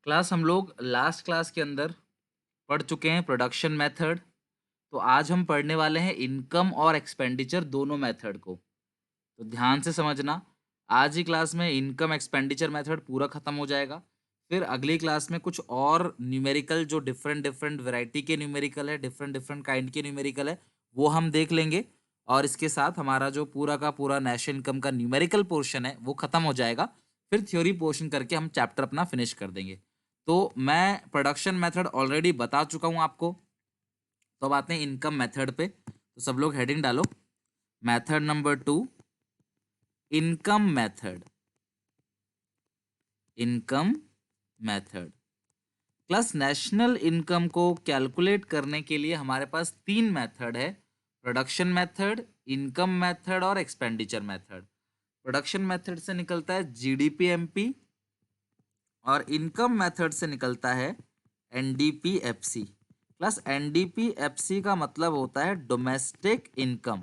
Class हम लोग last class के अंदर पढ़ चुके हैं प्रोडक्शन मेथड। तो आज हम पढ़ने वाले हैं इनकम और एक्सपेंडिचर दोनों मेथड को। तो ध्यान से समझना, आज ही क्लास में इनकम एक्सपेंडिचर मेथड पूरा खत्म हो जाएगा। फिर अगली क्लास में कुछ और न्यूमेरिकल जो डिफरेंट डिफरेंट वैरायटी के न्यूमेरिकल है, डिफरेंट डिफरेंट काइंड के न्यूमेरिकल है, वो हम देख लेंगे। और इसके साथ हमारा जो पूरा का पूरा नेशनल इनकम का न्यूमेरिकल पोर्शन है वो खत्म हो जाएगा। फिर थ्योरी पोर्शन करके हम चैप्टर अपना फिनिश कर देंगे। तो मैं प्रोडक्शन मेथड ऑलरेडी बता चुका हूं आपको। तो अब आते हैं इनकम मेथड पे। तो सब लोग हेडिंग डालो, method number 2, income method. Income method plus national income को कैलकुलेट करने के लिए हमारे पास तीन मेथड है: प्रोडक्शन मेथड, इनकम मेथड और एक्सपेंडिचर मेथड। प्रोडक्शन मेथड से निकलता है जीडीपी एमपी और इनकम मेथड से निकलता है NDP FC. Plus NDP FC का मतलब होता है डोमेस्टिक इनकम।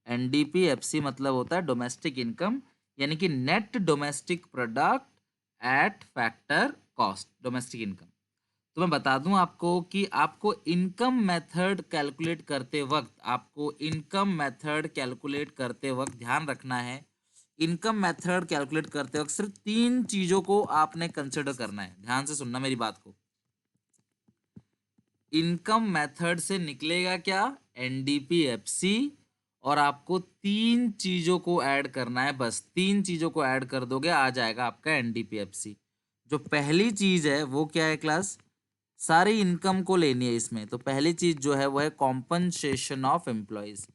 एनडीपी एफसी मतलब होता है डोमेस्टिक इनकम, यानी कि net domestic product at factor cost, domestic income. तो मैं बता दूं आपको कि आपको इनकम मेथड कैलकुलेट करते वक्त ध्यान रखना है, इनकम मेथड कैलकुलेट करते वक्त सिर्फ तीन चीजों को आपने कंसिडर करना है। ध्यान से सुनना मेरी बात को। इनकम मेथड से निकलेगा क्या? एनडीपीएफसी। और आपको तीन चीजों को ऐड करना है, बस तीन चीजों को ऐड कर दोगे आ जाएगा आपका एनडीपीएफसी। जो पहली चीज है वो क्या है क्लास? सारी इनकम को लेनी है इसमें। तो पहली चीज जो है वो है कॉम्पनसेशन ऑफ एम्प्लॉयज,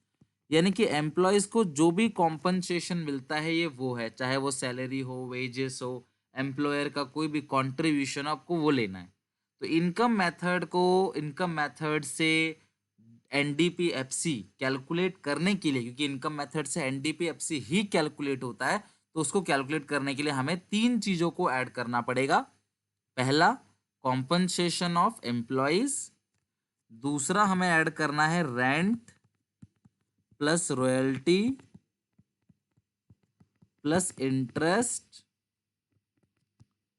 यानी कि एम्प्लॉयज को जो भी कॉम्पनसेशन मिलता है ये वो है, चाहे वो सैलरी हो, वेजेस हो, एम्प्लॉयर का कोई भी कंट्रीब्यूशन आपको वो लेना है। तो इनकम मेथड से एनडीपीएफसी कैलकुलेट करने के लिए, क्योंकि इनकम मेथड से एनडीपीएफसी ही कैलकुलेट होता है, तो उसको कैलकुलेट करने के लिए हमें तीन चीजों को ऐड करना पड़ेगा। पहला, कॉम्पनसेशन ऑफ एम्प्लॉयज। दूसरा, हमें ऐड करना है rent plus royalty plus interest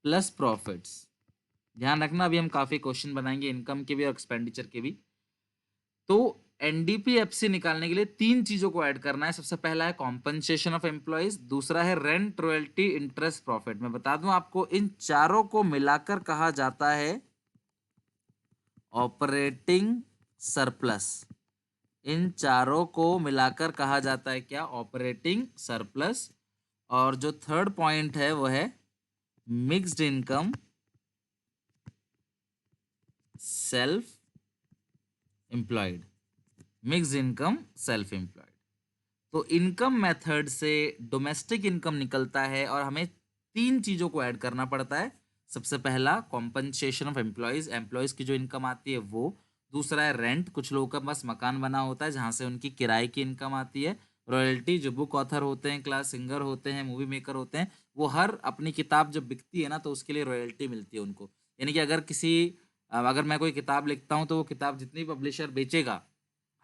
plus profits. ध्यान रखना, अभी हम काफी क्वेश्चन बनाएंगे इनकम के भी और एक्सपेंडिचर के भी। तो एनडीपीएफसी निकालने के लिए तीन चीजों को ऐड करना है। सबसे पहला है कॉम्पनसेशन ऑफ एम्प्लॉयज, दूसरा है रेंट, रॉयल्टी, इंटरेस्ट, प्रॉफिट। मैं बता दूं आपको, इन चारों को मिलाकर कहा जाता है ऑपरेटिंग सरप्लस। इन चारों को मिलाकर कहा जाता है क्या? Operating surplus. और जो थर्ड पॉइंट है वो है mixed income self employed. Mixed income self employed. तो इनकम मेथड से डोमेस्टिक इनकम निकलता है और हमें तीन चीजों को ऐड करना पड़ता है। सबसे पहला कॉम्पनसेशन ऑफ एम्प्लॉयज, एम्प्लॉयज की जो इनकम आती है वो। दूसरा है रेंट, कुछ लोगों का बस मकान बना होता है जहां से उनकी किराए की इनकम आती है। रॉयल्टी, जो बुक ऑथर होते हैं, क्लास सिंगर होते हैं, मूवी मेकर होते हैं, वो हर अपनी किताब जब बिकती है ना तो उसके लिए रॉयल्टी मिलती है उनको। यानी कि अगर मैं कोई किताब लिखता हूँ तो वो किताब जितनी पब्लिशर बेचेगा,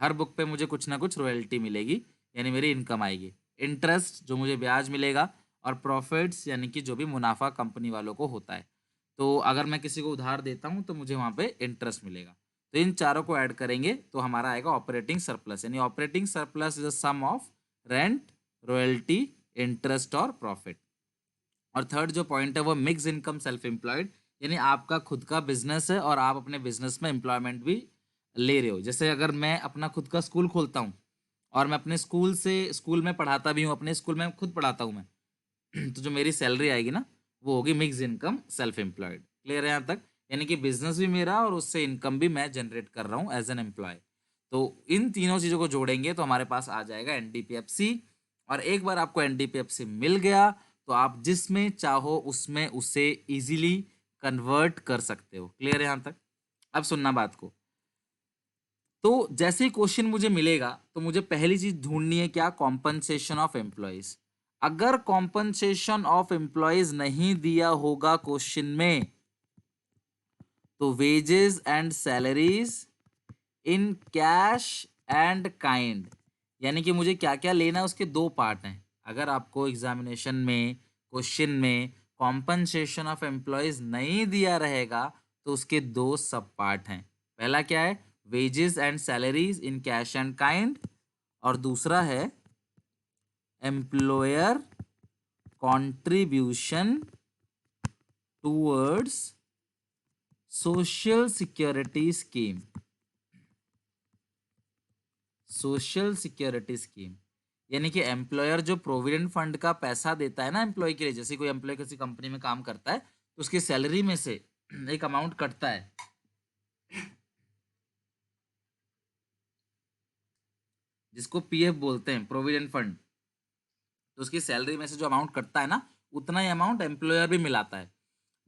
हर बुक पे मुझे कुछ ना कुछ रॉयल्टी मिलेगी, यानी मेरी इनकम आएगी। इंटरेस्ट, जो मुझे ब्याज मिलेगा। और प्रॉफिट्स, यानी कि जो भी मुनाफा कंपनी वालों को होता है। तो अगर मैं किसी को उधार देता हूँ तो मुझे वहाँ पे इंटरेस्ट मिलेगा। तो इन चारों को ऐड करेंगे तो हमारा आएगा ऑपरेटिंग सरप्लस, यानी operating surplus is the sum of rent, royalty, interest और प्रॉफिट। और थर्ड जो पॉइंट है वो मिक्स इनकम सेल्फ एम्प्लॉयड, यानी आपका खुद का बिजनेस है और आप अपने बिजनेस में एम्प्लॉयमेंट भी ले रहे हो। जैसे अगर मैं अपना खुद का स्कूल खोलता हूँ और मैं अपने स्कूल में पढ़ाता भी हूँ, अपने स्कूल में खुद पढ़ाता हूँ मैं तो जो मेरी सैलरी आएगी ना वो होगी mix income self employed. Clear है यहाँ तक? यानी कि बिजनेस भी मेरा और उससे इनकम भी मैं जनरेट कर रहा हूँ एज एन एम्प्लॉय। तो इन तीनों चीज़ों को जोड़ेंगे तो हमारे पास आ जाएगा एनडीपीएफसी। और एक बार आपको एनडीपीएफसी मिल गया तो आप जिसमें चाहो उसमें उसे इजीली कन्वर्ट कर सकते हो। क्लियर है यहाँ तक? अब सुनना बात को। तो जैसे ही क्वेश्चन मुझे मिलेगा तो मुझे पहली चीज ढूंढनी है क्या? Compensation of employees. अगर कॉम्पनसेशन ऑफ एम्प्लॉयज नहीं दिया होगा क्वेश्चन में तो wages and salaries in cash and kind, यानी कि मुझे क्या क्या लेना है उसके दो पार्ट हैं। अगर आपको एग्जामिनेशन में क्वेश्चन में कॉम्पनसेशन ऑफ एम्प्लॉयज नहीं दिया रहेगा तो उसके दो सब पार्ट हैं। पहला क्या है, wages and salaries in cash and kind, और दूसरा है employer contribution towards social security scheme. Social security scheme यानी कि एम्प्लॉयर जो प्रोविडेंट फंड का पैसा देता है ना एम्प्लॉय के लिए, जैसे कोई एम्प्लॉय किसी कंपनी में काम करता है तो उसकी सैलरी में से एक अमाउंट कटता है, जिसको पीएफ बोलते हैं, प्रोविडेंट फंड। तो उसकी सैलरी में से जो अमाउंट कटता है ना, उतना ही अमाउंट एम्प्लॉयर भी मिलाता है।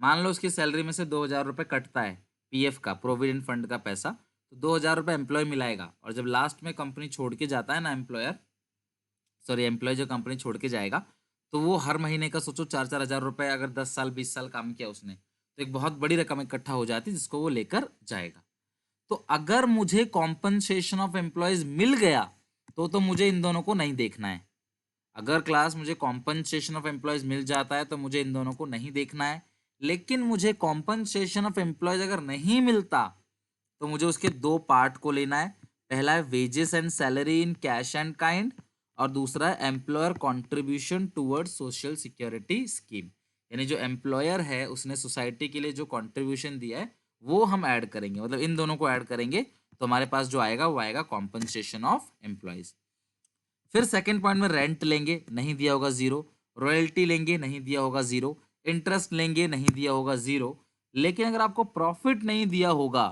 मान लो उसकी सैलरी में से 2,000 रुपये कटता है पीएफ का, प्रोविडेंट फंड का पैसा, तो 2,000 रुपये एम्प्लॉय मिलाएगा, और जब लास्ट में कंपनी छोड़ के जाता है ना एम्प्लॉय जो कंपनी छोड़ के जाएगा, तो वो हर महीने का सोचो 4-4 हज़ार रुपये, अगर 10 साल 20 साल काम किया उसने, तो एक बहुत बड़ी रकम इकट्ठा हो जाती है जिसको वो लेकर जाएगा। तो अगर मुझे कॉम्पनसेशन ऑफ एम्प्लॉयज मिल गया तो मुझे इन दोनों को नहीं देखना है। अगर क्लास मुझे कॉम्पनसेशन ऑफ एम्प्लॉयज मिल जाता है तो मुझे इन दोनों को नहीं देखना है। लेकिन मुझे कॉम्पनसेशन ऑफ एम्प्लॉयज अगर नहीं मिलता तो मुझे उसके दो पार्ट को लेना है। पहला है wages and salary in cash and kind, और दूसरा है employer contribution toward social security scheme. यानी जो एम्प्लॉयर है उसने सोसाइटी के लिए जो कॉन्ट्रीब्यूशन दिया है वो हम ऐड करेंगे, मतलब इन दोनों को ऐड करेंगे तो हमारे पास जो आएगा वो आएगा कॉम्पनसेशन ऑफ एम्प्लॉयज। फिर सेकंड पॉइंट में रेंट लेंगे, नहीं दिया होगा 0, रॉयल्टी लेंगे, नहीं दिया होगा 0, इंटरेस्ट लेंगे, नहीं दिया होगा 0। लेकिन अगर आपको प्रॉफिट नहीं दिया होगा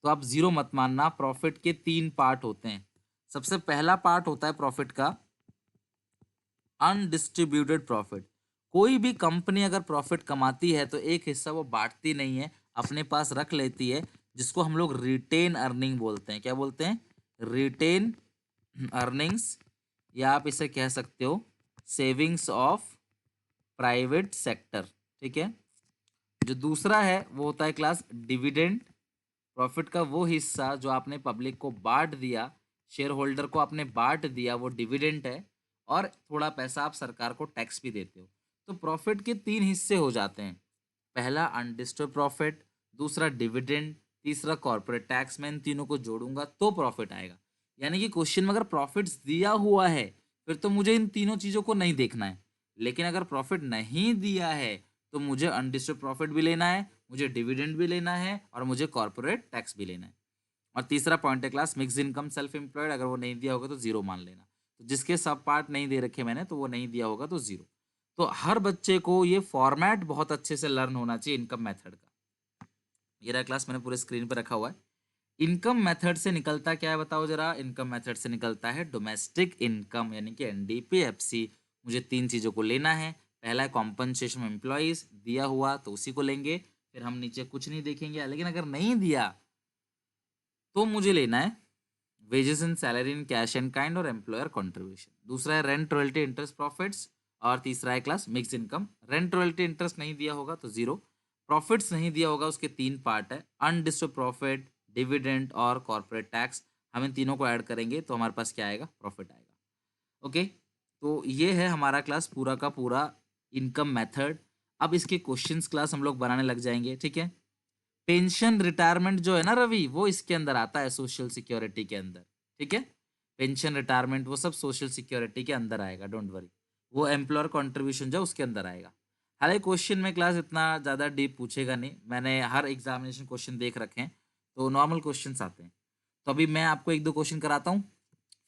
तो आप 0 मत मानना। प्रॉफिट के 3 पार्ट होते हैं। सबसे पहला पार्ट होता है प्रॉफिट का अनडिस्ट्रीब्यूटेड प्रॉफिट। कोई भी कंपनी अगर प्रॉफिट कमाती है तो एक हिस्सा वो बांटती नहीं है, अपने पास रख लेती है, जिसको हम लोग रिटेन अर्निंग बोलते हैं। क्या बोलते हैं? रिटेन अर्निंग्स, या आप इसे कह सकते हो सेविंग्स ऑफ प्राइवेट सेक्टर। ठीक है। जो दूसरा है वो होता है क्लास डिविडेंड। प्रॉफिट का वो हिस्सा जो आपने पब्लिक को बांट दिया, शेयर होल्डर को आपने बांट दिया, वो डिविडेंड है, और थोड़ा पैसा आप सरकार को टैक्स भी देते हो। तो प्रॉफिट के 3 हिस्से हो जाते हैं। पहला अनडिस्टर्ब प्रॉफिट, दूसरा डिविडेंड, तीसरा कॉर्पोरेट टैक्स। मैं इन तीनों को जोड़ूंगा तो प्रॉफिट आएगा। यानी कि क्वेश्चन में अगर प्रॉफिट्स दिया हुआ है फिर तो मुझे इन तीनों चीज़ों को नहीं देखना है। लेकिन अगर प्रॉफिट नहीं दिया है तो मुझे अनडिस्टर्ब प्रॉफिट भी लेना है, मुझे डिविडेंड भी लेना है, और मुझे कॉर्पोरेट टैक्स भी लेना है। और तीसरा पॉइंट है class mix income self employed. अगर वो नहीं दिया होगा तो 0 मान लेना। तो जिसके सब पार्ट नहीं दे रखे मैंने तो वो नहीं दिया होगा तो 0। तो हर बच्चे को ये फॉर्मेट बहुत अच्छे से लर्न होना चाहिए इनकम मेथड का। ये रहा क्लास, मैंने पूरे स्क्रीन पर रखा हुआ है। इनकम मेथड से निकलता क्या है बताओ जरा। इनकम मेथड से निकलता है डोमेस्टिक इनकम यानी कि एनडीपीएफसी। मुझे 3 चीज़ों को लेना है। पहला है कॉम्पनसेशन एम्प्लॉयज, दिया हुआ तो उसी को लेंगे, फिर हम नीचे कुछ नहीं देखेंगे। लेकिन अगर नहीं दिया तो मुझे लेना है wages in salary in cash and kind और एम्प्लॉयर कॉन्ट्रीब्यूशन। दूसरा है रेंट रॉयल्टी इंटरेस्ट प्रॉफिट्स, और तीसरा है class mix income. Rent royalty interest नहीं दिया होगा तो 0, प्रॉफिट्स नहीं दिया होगा उसके 3 पार्ट है अनडिस्टर्ब प्रॉफिट, डिविडेंड और कॉर्पोरेट टैक्स। हम इन तीनों को ऐड करेंगे तो हमारे पास क्या आएगा? प्रॉफिट आएगा। ओके, तो ये है हमारा क्लास पूरा का पूरा इनकम मेथड। अब इसके क्वेश्चंस क्लास हम लोग बनाने लग जाएंगे। ठीक है। पेंशन रिटायरमेंट जो है ना रवि, वो इसके अंदर आता है सोशल सिक्योरिटी के अंदर। ठीक है। पेंशन रिटायरमेंट वो सब सोशल सिक्योरिटी के अंदर आएगा, डोंट वरी। वो एम्प्लॉयर कंट्रीब्यूशन जो उसके अंदर आएगा। हालांकि क्वेश्चन में क्लास इतना ज़्यादा डीप पूछेगा नहीं, मैंने हर एग्जामिनेशन क्वेश्चन देख रखे हैं तो नॉर्मल क्वेश्चन आते हैं। तो अभी मैं आपको 1-2 क्वेश्चन कराता हूँ,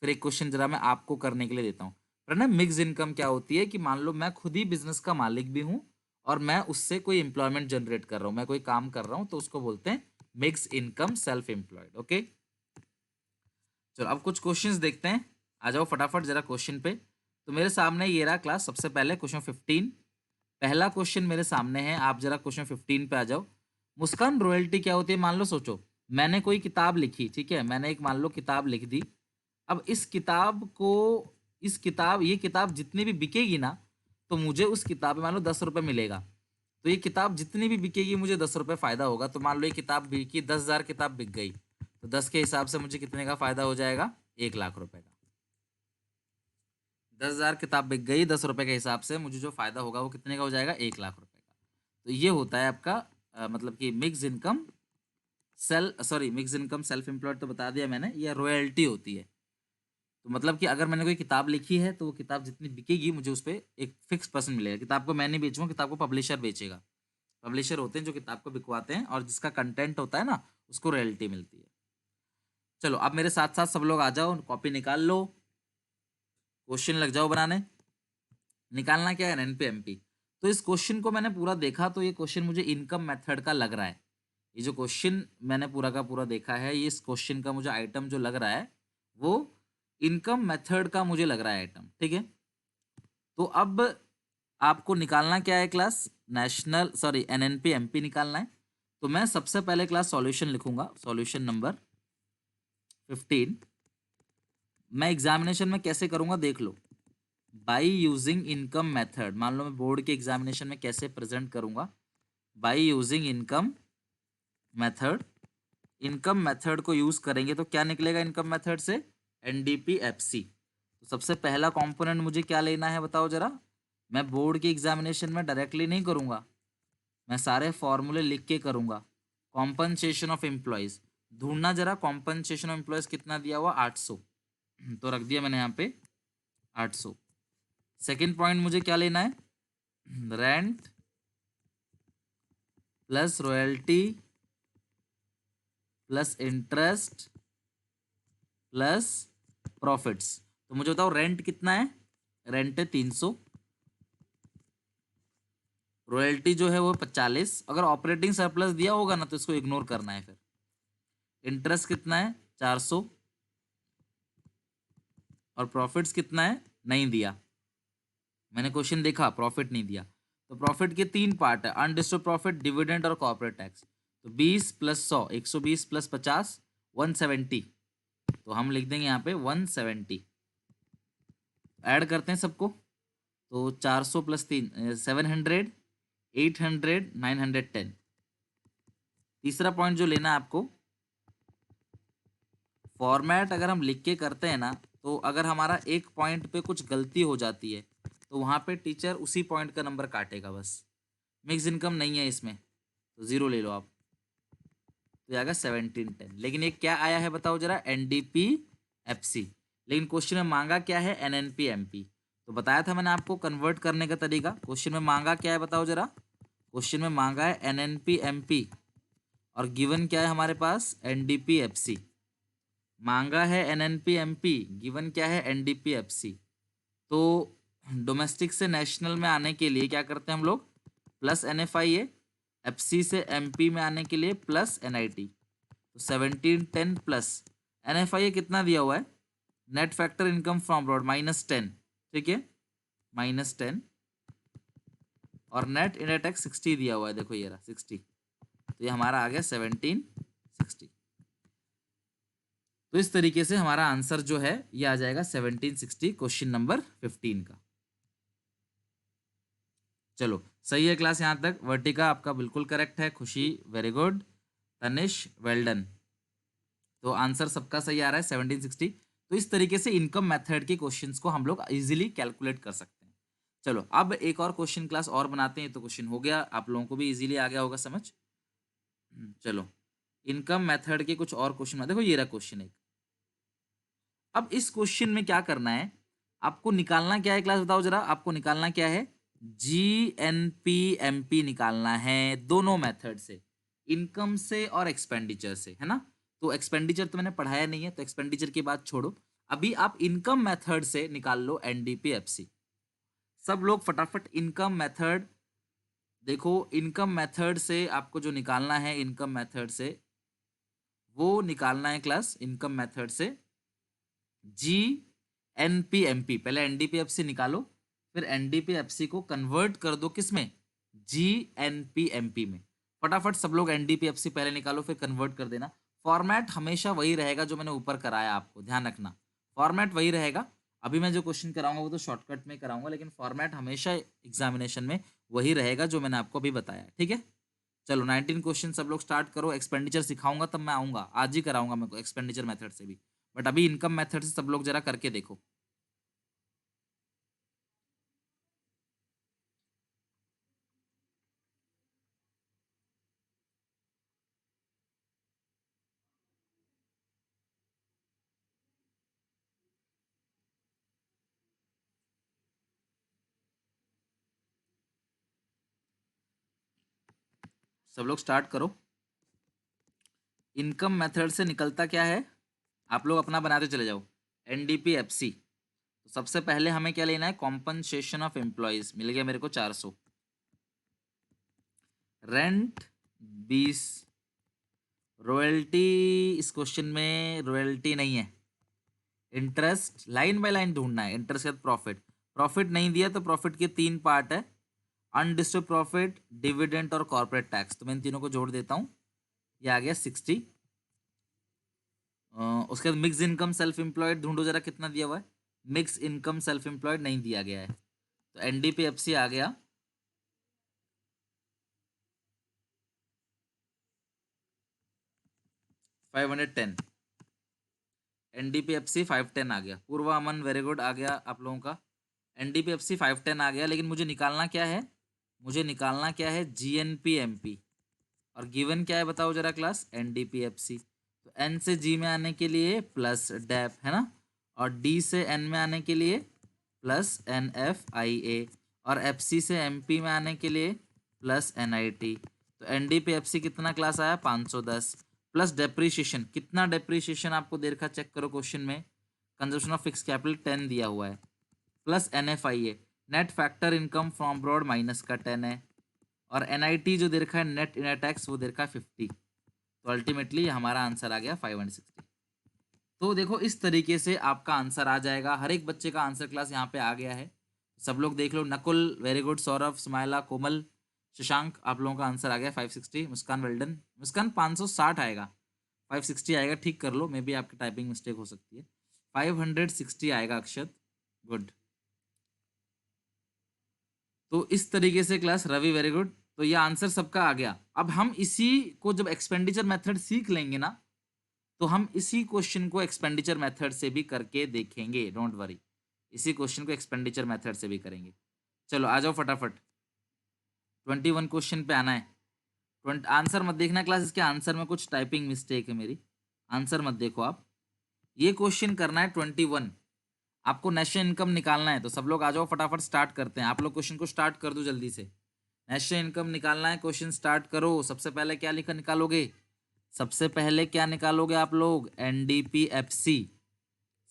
फिर एक क्वेश्चन जरा मैं आपको करने के लिए देता हूँ। पर ना मिक्स इनकम क्या होती है कि मान लो मैं खुद ही बिजनेस का मालिक भी हूँ और मैं उससे कोई एम्प्लॉयमेंट जनरेट कर रहा हूँ, मैं कोई काम कर रहा हूँ, तो उसको बोलते हैं mix income self employed. Okay, चलो अब कुछ क्वेश्चंस देखते हैं। आ जाओ फटाफट जरा क्वेश्चन पे। तो मेरे सामने ये रहा क्लास, सबसे पहले क्वेश्चन 15। पहला क्वेश्चन मेरे सामने है, आप जरा क्वेश्चन 15 पे आ जाओ। मुस्कान रॉयल्टी क्या होती है? मान लो सोचो मैंने कोई किताब लिखी, ठीक है, मैंने एक मान लो किताब लिख दी। अब इस किताब को ये किताब जितनी भी बिकेगी ना, तो मुझे उस किताब में मान लो 10 रुपये मिलेगा। तो ये किताब जितनी भी बिकेगी मुझे 10 रुपये फायदा होगा। तो मान लो ये किताब बिकी, 10,000 किताब बिक गई, तो 10 के हिसाब से मुझे कितने का फायदा हो जाएगा? 1 लाख रुपए का। 10,000 किताब बिक गई 10 रुपए के हिसाब से, मुझे जो फायदा होगा वो कितने का हो जाएगा, 1,00,000 रुपए का। तो ये होता है आपका मतलब कि mix income mix income self employed तो बता दिया मैंने, ये रॉयल्टी होती है। तो मतलब कि अगर मैंने कोई किताब लिखी है तो वो किताब जितनी बिकेगी मुझे उस पर एक फिक्स परसेंट मिलेगा। किताब को मैं नहीं बेचूंगा, किताब को पब्लिशर बेचेगा। पब्लिशर होते हैं जो किताब को बिकवाते हैं, और जिसका कंटेंट होता है ना उसको रॉयल्टी मिलती है। चलो अब मेरे साथ साथ सब लोग आ जाओ, कॉपी निकाल लो, क्वेश्चन लग जाओ बनाने। निकालना क्या है, एनएनपी एमपी। तो इस क्वेश्चन को मैंने पूरा देखा तो ये क्वेश्चन मुझे इनकम मेथड का लग रहा है। ये जो क्वेश्चन मैंने पूरा का पूरा देखा है, ये इस क्वेश्चन का मुझे आइटम जो लग रहा है वो इनकम मेथड का मुझे लग रहा है आइटम, ठीक है। तो अब आपको निकालना क्या है क्लास, एनएनपी एमपी निकालना है। तो मैं सबसे पहले क्लास सॉल्यूशन लिखूंगा, सॉल्यूशन नंबर 15। मैं एग्जामिनेशन में कैसे करूंगा देख लो, बाई यूजिंग इनकम मेथड। मान लो मैं बोर्ड के एग्जामिनेशन में कैसे प्रेजेंट करूंगा, by using income method. Income method को यूज करेंगे तो क्या निकलेगा इनकम मेथड से, एनडीपी एफसी। तो सबसे पहला कंपोनेंट मुझे क्या लेना है बताओ जरा। मैं बोर्ड के एग्जामिनेशन में डायरेक्टली नहीं करूंगा, मैं सारे फॉर्मूले लिख के करूंगा। कॉम्पनसेशन ऑफ एम्प्लॉयज ढूंढना जरा, कॉम्पनसेशन ऑफ एम्प्लॉयज कितना दिया हुआ, 800। तो रख दिया मैंने यहाँ पे 800। सेकेंड पॉइंट मुझे क्या लेना है, rent plus royalty plus interest plus profits. तो मुझे बताओ रेंट कितना है, रेंट है 300, रॉयल्टी जो है वो 45। अगर ऑपरेटिंग सरप्लस दिया होगा ना तो इसको इग्नोर करना है। फिर इंटरेस्ट कितना है 400, और प्रॉफिट्स कितना है, नहीं दिया। मैंने क्वेश्चन देखा प्रॉफिट नहीं दिया। तो प्रॉफिट के 3 पार्ट है, अनडिस्टर्ब प्रॉफिट, डिविडेंड और कॉर्पोरेट टैक्स। तो 20 प्लस 100, 120 प्लस 50, 170। तो हम लिख देंगे यहाँ पे 170। ऐड करते हैं सबको, तो 400 प्लस 3 700, 800, 910। तीसरा पॉइंट जो लेना है आपको, फॉर्मेट अगर हम लिख के करते हैं ना, तो अगर हमारा एक पॉइंट पे कुछ गलती हो जाती है तो वहाँ पे टीचर उसी पॉइंट का नंबर काटेगा बस। मिक्स इनकम नहीं है इसमें तो 0 ले लो आप। तो आएगा 1710। लेकिन ये क्या आया है बताओ जरा, एनडीपी एफसी। लेकिन क्वेश्चन में मांगा क्या है, एनएनपी एमपी। तो बताया था मैंने आपको कन्वर्ट करने का तरीका। क्वेश्चन में मांगा क्या है बताओ जरा, क्वेश्चन में मांगा है एनएनपी एमपी, और गिवन क्या है हमारे पास, एनडीपी एफसी। मांगा है एनएनपी एमपी, गिवन क्या है, एनडीपी एफसी। तो डोमेस्टिक से नेशनल में आने के लिए क्या करते हैं हम लोग, प्लस एनएफआईए। एफसी से एमपी में आने के लिए प्लस एनआईटी। तो 1710 प्लस एनएफआईए कितना दिया हुआ है, net factor income from abroad -10, ठीक है, -10। और नेट इंडिया टैक्स 60 दिया हुआ है, देखो ये रहा 60। तो ये हमारा आ गया 1760। तो इस तरीके से हमारा आंसर जो है ये आ जाएगा 1760, क्वेश्चन नंबर 15 का। चलो सही है क्लास, यहाँ तक वर्टिका आपका बिल्कुल करेक्ट है, खुशी very good, Tanish well done. तो आंसर सबका सही आ रहा है 1760। तो इस तरीके से इनकम मेथड के क्वेश्चंस को हम लोग इजीली कैलकुलेट कर सकते हैं। चलो अब एक और क्वेश्चन क्लास और बनाते हैं। तो क्वेश्चन हो गया, आप लोगों को भी इजीली आ गया होगा समझ। चलो इनकम मेथड के कुछ और क्वेश्चन, देखो ये रहा क्वेश्चन एक। अब इस क्वेश्चन में क्या करना है, आपको निकालना क्या है क्लास बताओ जरा, आपको निकालना क्या है, GNP-MP निकालना है दोनों मेथड से, इनकम से और एक्सपेंडिचर से, है ना। तो एक्सपेंडिचर तो मैंने पढ़ाया नहीं है तो एक्सपेंडिचर की बात छोड़ो, अभी आप इनकम मेथड से निकाल लो NDP-FC। सब लोग फटाफट इनकम मेथड देखो। इनकम मेथड से आपको जो निकालना है, इनकम मेथड से वो निकालना है क्लास, इनकम मेथड से GNP-MP। पहले NDP-FC निकालो, फिर NDP-FC को कन्वर्ट कर दो किसमें, GNP-MP में। फटाफट सब लोग NDP-FC पहले निकालो फिर कन्वर्ट कर देना। फॉर्मेट हमेशा वही रहेगा जो मैंने ऊपर कराया, आपको ध्यान रखना फॉर्मेट वही रहेगा। अभी मैं जो क्वेश्चन कराऊंगा वो तो शॉर्टकट में कराऊंगा, लेकिन फॉर्मेट हमेशा एग्जामिनेशन में वही रहेगा जो मैंने आपको अभी बताया, ठीक है। चलो 19 क्वेश्चन सब लोग स्टार्ट करो। एक्सपेंडिचर सिखाऊंगा तब मैं आऊंगा, आज ही कराऊंगा मैं एक्सपेंडिचर मेथड से भी, बट अभी इनकम मेथड से सब लोग जरा करके देखो। सब लोग स्टार्ट करो। इनकम मेथड से निकलता क्या है, आप लोग अपना बनाते चले जाओ। NDPFC, तो सबसे पहले हमें क्या लेना है, कॉम्पनसेशन ऑफ एम्प्लॉयज, मिल गया मेरे को 400। रेंट 20, रॉयल्टी इस क्वेश्चन में रॉयल्टी नहीं है। इंटरेस्ट लाइन बाय लाइन ढूंढना है, इंटरेस्ट के बाद प्रॉफिट, प्रॉफिट नहीं दिया तो प्रॉफिट के 3 पार्ट है, अनडिस्टर्ब प्रॉफिट, डिविडेंड और कॉर्पोरेट टैक्स। तो मैं इन तीनों को जोड़ देता हूँ, ये आ गया 60। उसके बाद मिक्स इनकम सेल्फ एम्प्लॉयड ढूंढो जरा कितना दिया हुआ है, मिक्स इनकम सेल्फ एम्प्लॉयड नहीं दिया गया है, तो NDPFC आ गया 510। NDPFC 510 आ गया। पूर्वा अमन वेरी गुड, आ गया आप लोगों का NDPFC 510 आ गया। लेकिन मुझे निकालना क्या है, मुझे निकालना क्या है, GNPMP, और गिवन क्या है बताओ जरा क्लास, NDPFC। तो N से G में आने के लिए प्लस डेप है ना, और D से N में आने के लिए प्लस NFIA, और FC से MP में आने के लिए प्लस NIT। तो NDPFC कितना क्लास आया, 510, प्लस डेप्रीशिएशन, कितना डेप्रीशिएशन आपको दे रखा चेक करो क्वेश्चन में, कंजप्शन ऑफ फिक्स कैपिटल 10 दिया हुआ है, plus NFIA, net factor income from abroad minus का 10 है, और NIT जो दे रखा है नेट इनर टैक्स वो दे रखा है 50। तो अल्टीमेटली हमारा आंसर आ गया 560। तो देखो इस तरीके से आपका आंसर आ जाएगा, हर एक बच्चे का आंसर क्लास यहाँ पे आ गया है, सब लोग देख लो। नकुल वेरी गुड, सौरभ, स्माइला, कोमल, शशांक, आप लोगों का आंसर आ गया 560। मुस्कान वेल्डन, मुस्कान 560 आएगा, 560 आएगा, ठीक कर लो, मे बी आपकी टाइपिंग मिस्टेक हो सकती है, 560 आएगा अक्षत, गुड। तो इस तरीके से क्लास, रवि वेरी गुड। तो ये आंसर सबका आ गया। अब हम इसी को जब एक्सपेंडिचर मेथड सीख लेंगे ना, तो हम इसी क्वेश्चन को एक्सपेंडिचर मेथड से भी करके देखेंगे, डोंट वरी, इसी क्वेश्चन को एक्सपेंडिचर मेथड से भी करेंगे। चलो आ जाओ फटाफट, 21 क्वेश्चन पे आना है। आंसर मत देखना क्लास, इसके आंसर में कुछ टाइपिंग मिस्टेक है मेरी, आंसर मत देखो आप, ये क्वेश्चन करना है 21। आपको नेशनल इनकम निकालना है, तो सब लोग आ जाओ फटाफट, स्टार्ट करते हैं। आप लोग क्वेश्चन को स्टार्ट कर दो जल्दी से, नेशनल इनकम निकालना है, क्वेश्चन स्टार्ट करो। सबसे पहले क्या लिखा निकालोगे, सबसे पहले क्या निकालोगे आप लोग, NDPFC,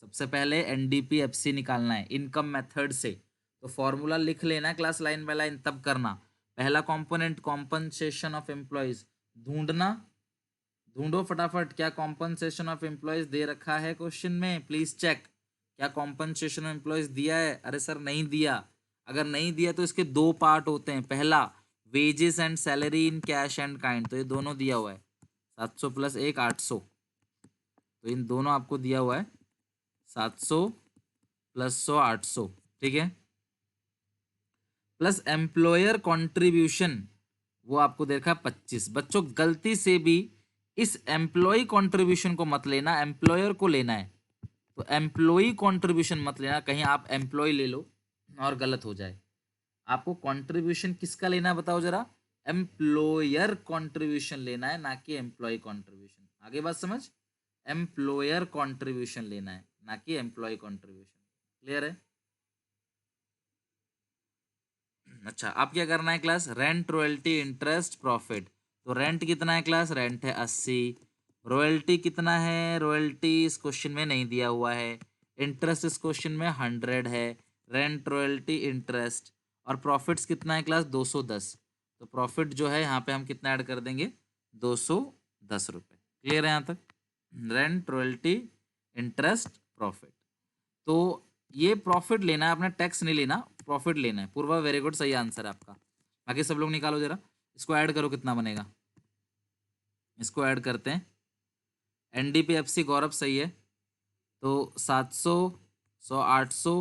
सबसे पहले NDPFC निकालना है इनकम मेथड से। तो फॉर्मूला लिख लेना क्लास लाइन बाय लाइन, तब करना। पहला कंपोनेंट कॉम्पनसेशन ऑफ एम्प्लॉयज, ढूंढना, ढूंढो फटाफट, क्या कॉम्पनसेशन ऑफ एम्प्लॉयज दे रखा है क्वेश्चन में, प्लीज चेक, क्या कॉम्पनसेशन ऑफ एम्प्लॉयज दिया है, अरे सर नहीं दिया। अगर नहीं दिया तो इसके 2 पार्ट होते हैं, पहला wages and salary in cash and kind, तो ये दोनों दिया हुआ है, 700 प्लस 1 800, तो इन दोनों आपको दिया हुआ है, 700 प्लस 100 800, ठीक है, प्लस एम्प्लॉयर कॉन्ट्रीब्यूशन, वो आपको देखा 25। बच्चों गलती से भी इस एम्प्लॉय कॉन्ट्रीब्यूशन को मत लेना, एम्प्लॉयर को लेना है, तो एम्प्लॉय कॉन्ट्रीब्यूशन मत लेना, कहीं आप एम्प्लॉय ले लो और गलत हो जाए। आपको कॉन्ट्रीब्यूशन किसका लेना है बताओ जरा, एम्प्लॉयर कॉन्ट्रीब्यूशन लेना है, ना कि एम्प्लॉय कॉन्ट्रीब्यूशन। आगे बात समझ, एम्प्लॉयर कॉन्ट्रीब्यूशन लेना है, ना कि एम्प्लॉय कॉन्ट्रीब्यूशन। क्लियर है? अच्छा, अब क्या करना है class, rent royalty interest profit. तो रेंट कितना है क्लास, रेंट है 80, रॉयल्टी कितना है, रॉयल्टी इस क्वेश्चन में नहीं दिया हुआ है, इंटरेस्ट इस क्वेश्चन में 100 है, रेंट रॉयल्टी इंटरेस्ट, और प्रॉफिट्स कितना है क्लास 210। तो प्रॉफिट जो है यहाँ पे हम कितना ऐड कर देंगे, 210 रुपये। क्लियर है यहाँ तक, रेंट रॉयल्टी इंटरेस्ट प्रॉफिट। तो ये प्रॉफिट लेना है, अपना टैक्स नहीं लेना, प्रॉफिट लेना है। पूर्वा वेरी गुड, सही आंसर है आपका। बाकी सब लोग निकालो जरा, इसको ऐड करो कितना बनेगा, इसको ऐड करते हैं। NDPFC गौरव सही है, तो 700 100 800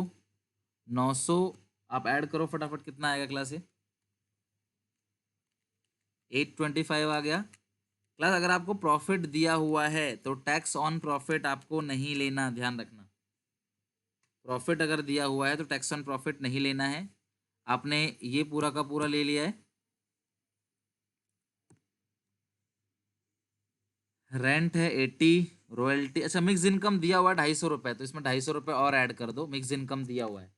900, आप ऐड करो फटाफट, कितना आएगा क्लास ये, 825 आ गया। क्लास अगर आपको प्रॉफिट दिया हुआ है तो टैक्स ऑन प्रॉफिट आपको नहीं लेना, ध्यान रखना। प्रॉफिट अगर दिया हुआ है तो टैक्स ऑन प्रॉफिट नहीं लेना है। आपने ये पूरा का पूरा ले लिया है, रेंट है 80, रॉयल्टी, अच्छा मिक्स इनकम दिया हुआ है 250 रुपये, तो इसमें 250 रुपये और ऐड कर दो, मिक्स इनकम दिया हुआ है।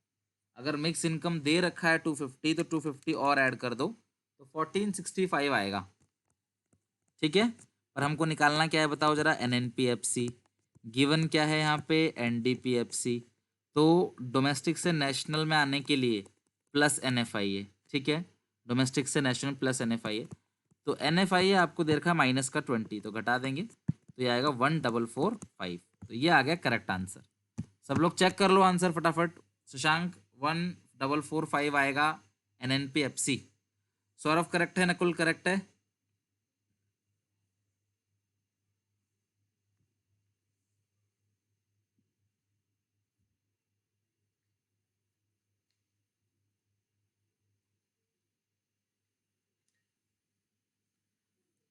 अगर मिक्स इनकम दे रखा है 250, तो 250 और ऐड कर दो, तो 1465 आएगा। ठीक है। और हमको निकालना क्या है बताओ जरा, NNPFC। गिवन क्या है यहाँ पे, NDPFC। तो डोमेस्टिक से नेशनल में आने के लिए प्लस NFIA, ठीक है। डोमेस्टिक से नेशनल प्लस NFIA। तो NFIA आपको दे रखा है -20, तो घटा देंगे तो ये आएगा 1445। तो ये आ गया करेक्ट आंसर। सब लोग चेक कर लो आंसर फटाफट। शशांक 1445 आएगा NNPFC। सौरभ करेक्ट है, नकुल करेक्ट है।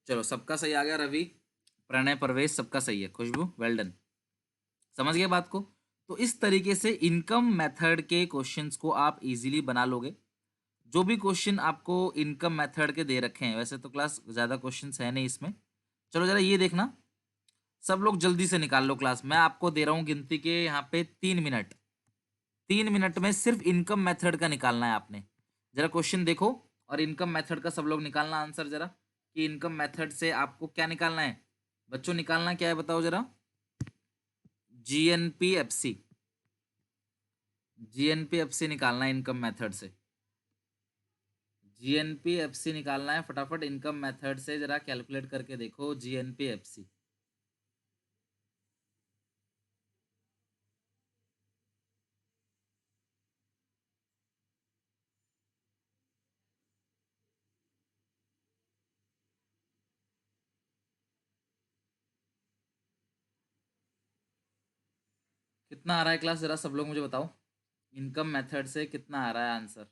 चलो सबका सही आ गया, रवि, प्रणय, प्रवेश, सबका सही है। खुशबू, वेल डन। समझ गए बात को। तो इस तरीके से इनकम मेथड के क्वेश्चंस को आप इजीली बना लोगे। जो भी क्वेश्चन आपको इनकम मेथड के दे रखे हैं, वैसे तो क्लास ज़्यादा क्वेश्चंस है नहीं इसमें। चलो जरा ये देखना, सब लोग जल्दी से निकाल लो क्लास। मैं आपको दे रहा हूँ गिनती के यहाँ पे 3 मिनट। 3 मिनट में सिर्फ इनकम मेथड का निकालना है आपने। जरा क्वेश्चन देखो और इनकम मेथड का सब लोग निकालना आंसर जरा, कि इनकम मेथड से आपको क्या निकालना है। बच्चों निकालना क्या है बताओ जरा, GNPFC। GNPFC निकालना है इनकम मेथड से। GNPFC निकालना है फटाफट इनकम मेथड से, जरा कैलकुलेट करके देखो GNPFC। कितना आ रहा है क्लास, जरा सब लोग मुझे बताओ, इनकम मेथड से कितना आ रहा है आंसर।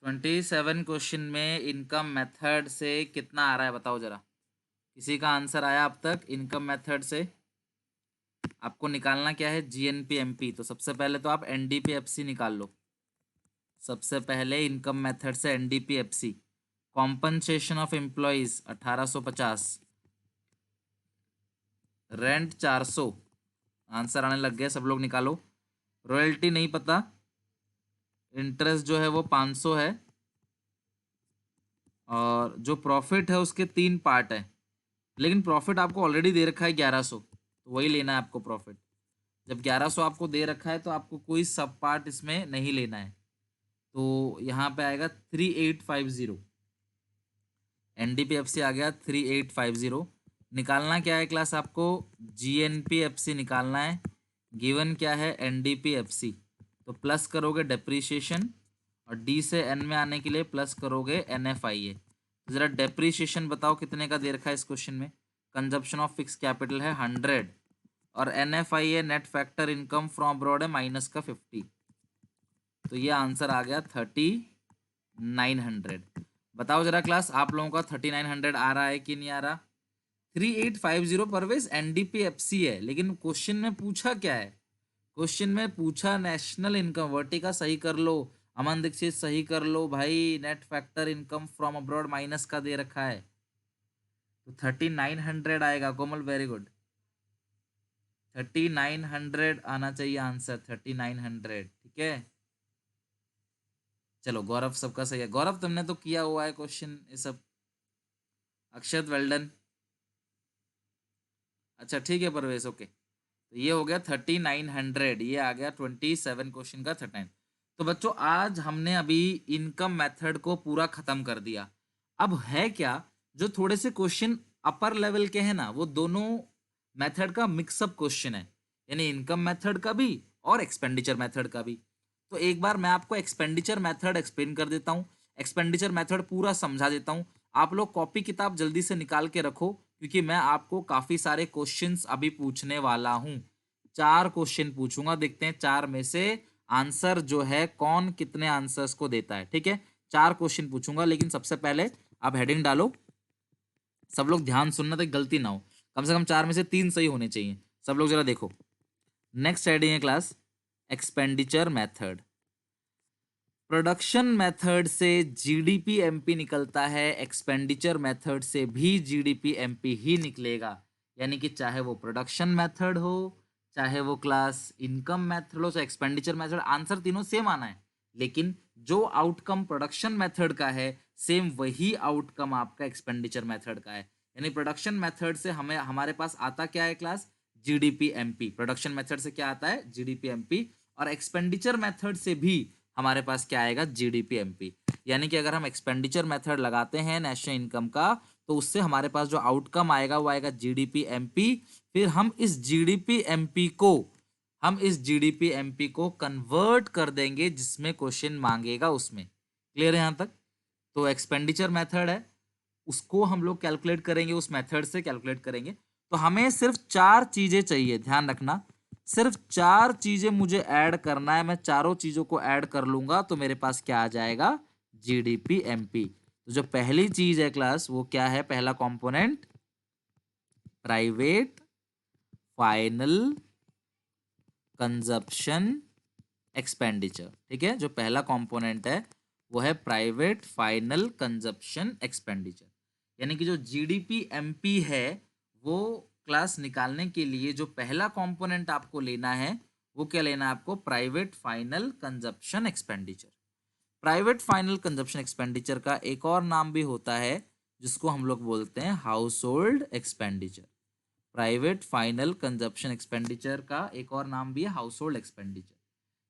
27 क्वेश्चन में इनकम मेथड से कितना आ रहा है बताओ जरा। किसी का आंसर आया अब तक इनकम मेथड से? आपको निकालना क्या है, GNPMP। तो सबसे पहले तो आप NDPFC निकाल लो। सबसे पहले इनकम मेथड से NDPFC, compensation of employees 1850, rent 400, answer आने लग गया, सब लोग निकालो। रॉयल्टी नहीं पता, इंटरेस्ट जो है वो 500 है, और जो प्रॉफिट है उसके 3 पार्ट है, लेकिन प्रॉफिट आपको ऑलरेडी दे रखा है 1100, तो वही लेना है आपको प्रॉफिट। जब 1100 आपको दे रखा है तो आपको कोई सब पार्ट इसमें नहीं लेना है। तो यहाँ पे आएगा 3850। NDPFC आ गया 3850। निकालना क्या है क्लास आपको, GNPFC निकालना है। गिवन क्या है, NDPFC। तो प्लस करोगे डेप्रीशिएशन, और D से N में आने के लिए प्लस करोगे NFIA। तो जरा डेप्रीशिएशन बताओ कितने का दे रखा है इस क्वेश्चन में। कंजप्शन ऑफ फिक्स कैपिटल है 100, और NFIA net factor income from abroad है माइनस का 50। तो ये आंसर आ गया 3900। बताओ जरा क्लास, आप लोगों का 3900 आ रहा है कि नहीं आ रहा। 3850 परवेज NDPFC है, लेकिन क्वेश्चन में पूछा क्या है, क्वेश्चन में पूछा नेशनल इनकम। वर्टिका सही कर लो, अमन दीक्षित सही कर लो भाई, net factor income from abroad minus का दे रखा है, तो 3900 आएगा। कोमल वेरी गुड, 3900 आना चाहिए आंसर, 3900, ठीक है। चलो गौरव सबका सही है, गौरव तुमने तो किया हुआ है क्वेश्चन ये सब। अक्षत वेल डन। अच्छा ठीक है परवेश, ओके। तो ये हो गया 3900, ये आ गया 27 क्वेश्चन का 39। तो बच्चों आज हमने अभी इनकम मेथड को पूरा खत्म कर दिया। अब है क्या, जो थोड़े से क्वेश्चन अपर लेवल के हैं ना, वो दोनों मेथड का मिक्सअप क्वेश्चन है, यानी इनकम मेथड का भी और एक्सपेंडिचर मेथड का भी। तो एक बार मैं आपको एक्सपेंडिचर मेथड एक्सप्लेन कर देता हूँ, एक्सपेंडिचर मेथड पूरा समझा देता हूँ। आप लोग कॉपी किताब जल्दी से निकाल के रखो, क्योंकि मैं आपको काफी सारे क्वेश्चंस अभी पूछने वाला हूँ। 4 क्वेश्चन पूछूंगा, देखते हैं 4 में से आंसर जो है कौन कितने आंसर्स को देता है, ठीक है। 4 क्वेश्चन पूछूंगा, लेकिन सबसे पहले आप हेडिंग डालो, सब लोग ध्यान सुनना तो गलती ना हो। कम से कम 4 में से 3 सही होने चाहिए। सब लोग जरा देखो, नेक्स्ट हेडिंग है class expenditure method. Production method से जीडीपी एमपी निकलता है, एक्सपेंडिचर मेथड से भी जीडीपी एमपी ही निकलेगा। यानी कि चाहे वो प्रोडक्शन मेथड हो, चाहे वो क्लास इनकम मेथड हो, चाहे एक्सपेंडिचर मेथड, आंसर तीनों सेम आना है। लेकिन जो आउटकम प्रोडक्शन मेथड का है, सेम वही आउटकम आपका एक्सपेंडिचर मेथड का है। यानी प्रोडक्शन मेथड से हमें हमारे पास आता क्या है class, GDP MP. Production method से क्या आता है, जीडीपी एमपी। और एक्सपेंडिचर मेथड से भी हमारे पास क्या आएगा, जीडीपी एमपी। यानी कि अगर हम एक्सपेंडिचर मेथड लगाते हैं नेशनल इनकम का, तो उससे हमारे पास जो आउटकम आएगा वो आएगा जीडीपी एमपी। फिर हम इस जीडीपी एमपी को कन्वर्ट कर देंगे जिसमें क्वेश्चन मांगेगा उसमें। क्लियर है यहां तक? तो एक्सपेंडिचर मेथड है, उसको हम लोग कैलकुलेट करेंगे, उस मेथड से कैलकुलेट करेंगे। तो हमें सिर्फ 4 चीजें चाहिए, ध्यान रखना। सिर्फ 4 चीजें मुझे ऐड करना है, मैं चारों चीजों को ऐड कर लूंगा तो मेरे पास क्या आ जाएगा, जीडीपी एमपी। तो जो पहली चीज है क्लास वो क्या है, पहला component private final consumption expenditure. ठीक है, जो पहला कंपोनेंट है वो है प्राइवेट फाइनल कंजप्शन एक्सपेंडिचर। यानी कि जो जीडीपी एमपी है वो क्लास निकालने के लिए जो पहला कंपोनेंट आपको लेना है वो क्या लेना है आपको, private final consumption expenditure. Private final consumption expenditure का एक और नाम भी होता है जिसको हम लोग बोलते हैं house hold expenditure. Private final consumption expenditure का एक और नाम भी है हाउस होल्ड एक्सपेंडिचर।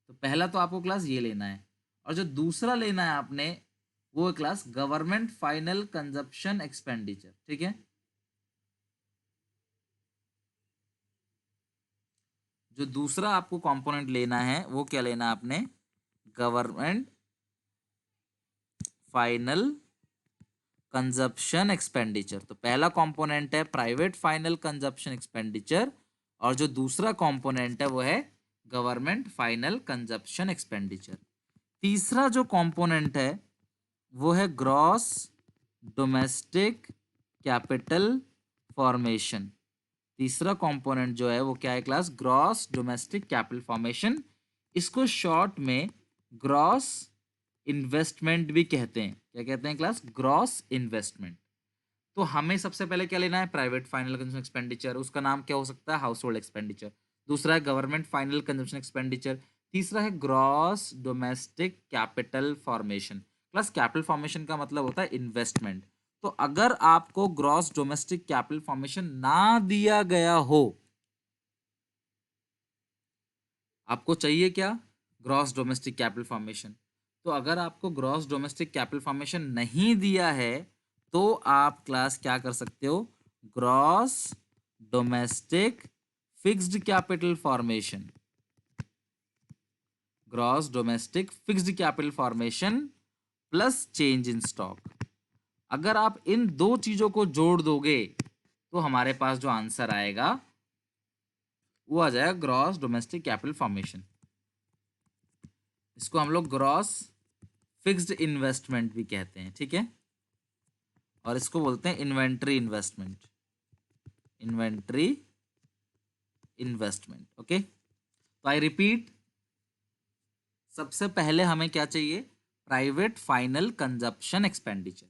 तो पहला तो आपको क्लास ये लेना है, और जो दूसरा लेना है आपने वो है class government final consumption expenditure. ठीक है, जो दूसरा आपको कंपोनेंट लेना है वो क्या लेना है आपने, गवर्नमेंट फाइनल कंजप्शन एक्सपेंडिचर। तो पहला कंपोनेंट है प्राइवेट फाइनल कंजप्शन एक्सपेंडिचर, और जो दूसरा कंपोनेंट है वो है गवर्नमेंट फाइनल कंजप्शन एक्सपेंडिचर। तीसरा जो कंपोनेंट है वो है ग्रॉस डोमेस्टिक कैपिटल फॉर्मेशन। तीसरा कंपोनेंट जो है वो क्या है class, gross domestic capital formation. इसको शॉर्ट में ग्रॉस इन्वेस्टमेंट भी कहते हैं। क्या कहते हैं क्लास, ग्रॉस इन्वेस्टमेंट। तो हमें सबसे पहले क्या लेना है, प्राइवेट फाइनल कंजम्पशन एक्सपेंडिचर, उसका नाम क्या हो सकता है, हाउस होल्ड एक्सपेंडिचर। दूसरा है गवर्नमेंट फाइनल कंजम्पशन एक्सपेंडिचर। तीसरा है gross domestic capital formation. Plus capital formation का मतलब होता है इन्वेस्टमेंट। तो अगर आपको ग्रॉस डोमेस्टिक कैपिटल फॉर्मेशन ना दिया गया हो, आपको चाहिए क्या, ग्रॉस डोमेस्टिक कैपिटल फॉर्मेशन। तो अगर आपको ग्रॉस डोमेस्टिक कैपिटल फॉर्मेशन नहीं दिया है तो आप क्लास क्या कर सकते हो, gross domestic fixed capital formation, gross domestic fixed capital formation plus change in stock. अगर आप इन दो चीजों को जोड़ दोगे तो हमारे पास जो आंसर आएगा वो आ जाएगा ग्रॉस डोमेस्टिक कैपिटल फॉर्मेशन। इसको हम लोग ग्रॉस फिक्स्ड इन्वेस्टमेंट भी कहते हैं। ठीक है, और इसको बोलते हैं inventory investment, inventory investment. Okay, तो आई रिपीट, सबसे पहले हमें क्या चाहिए, प्राइवेट फाइनल कंजप्शन एक्सपेंडिचर।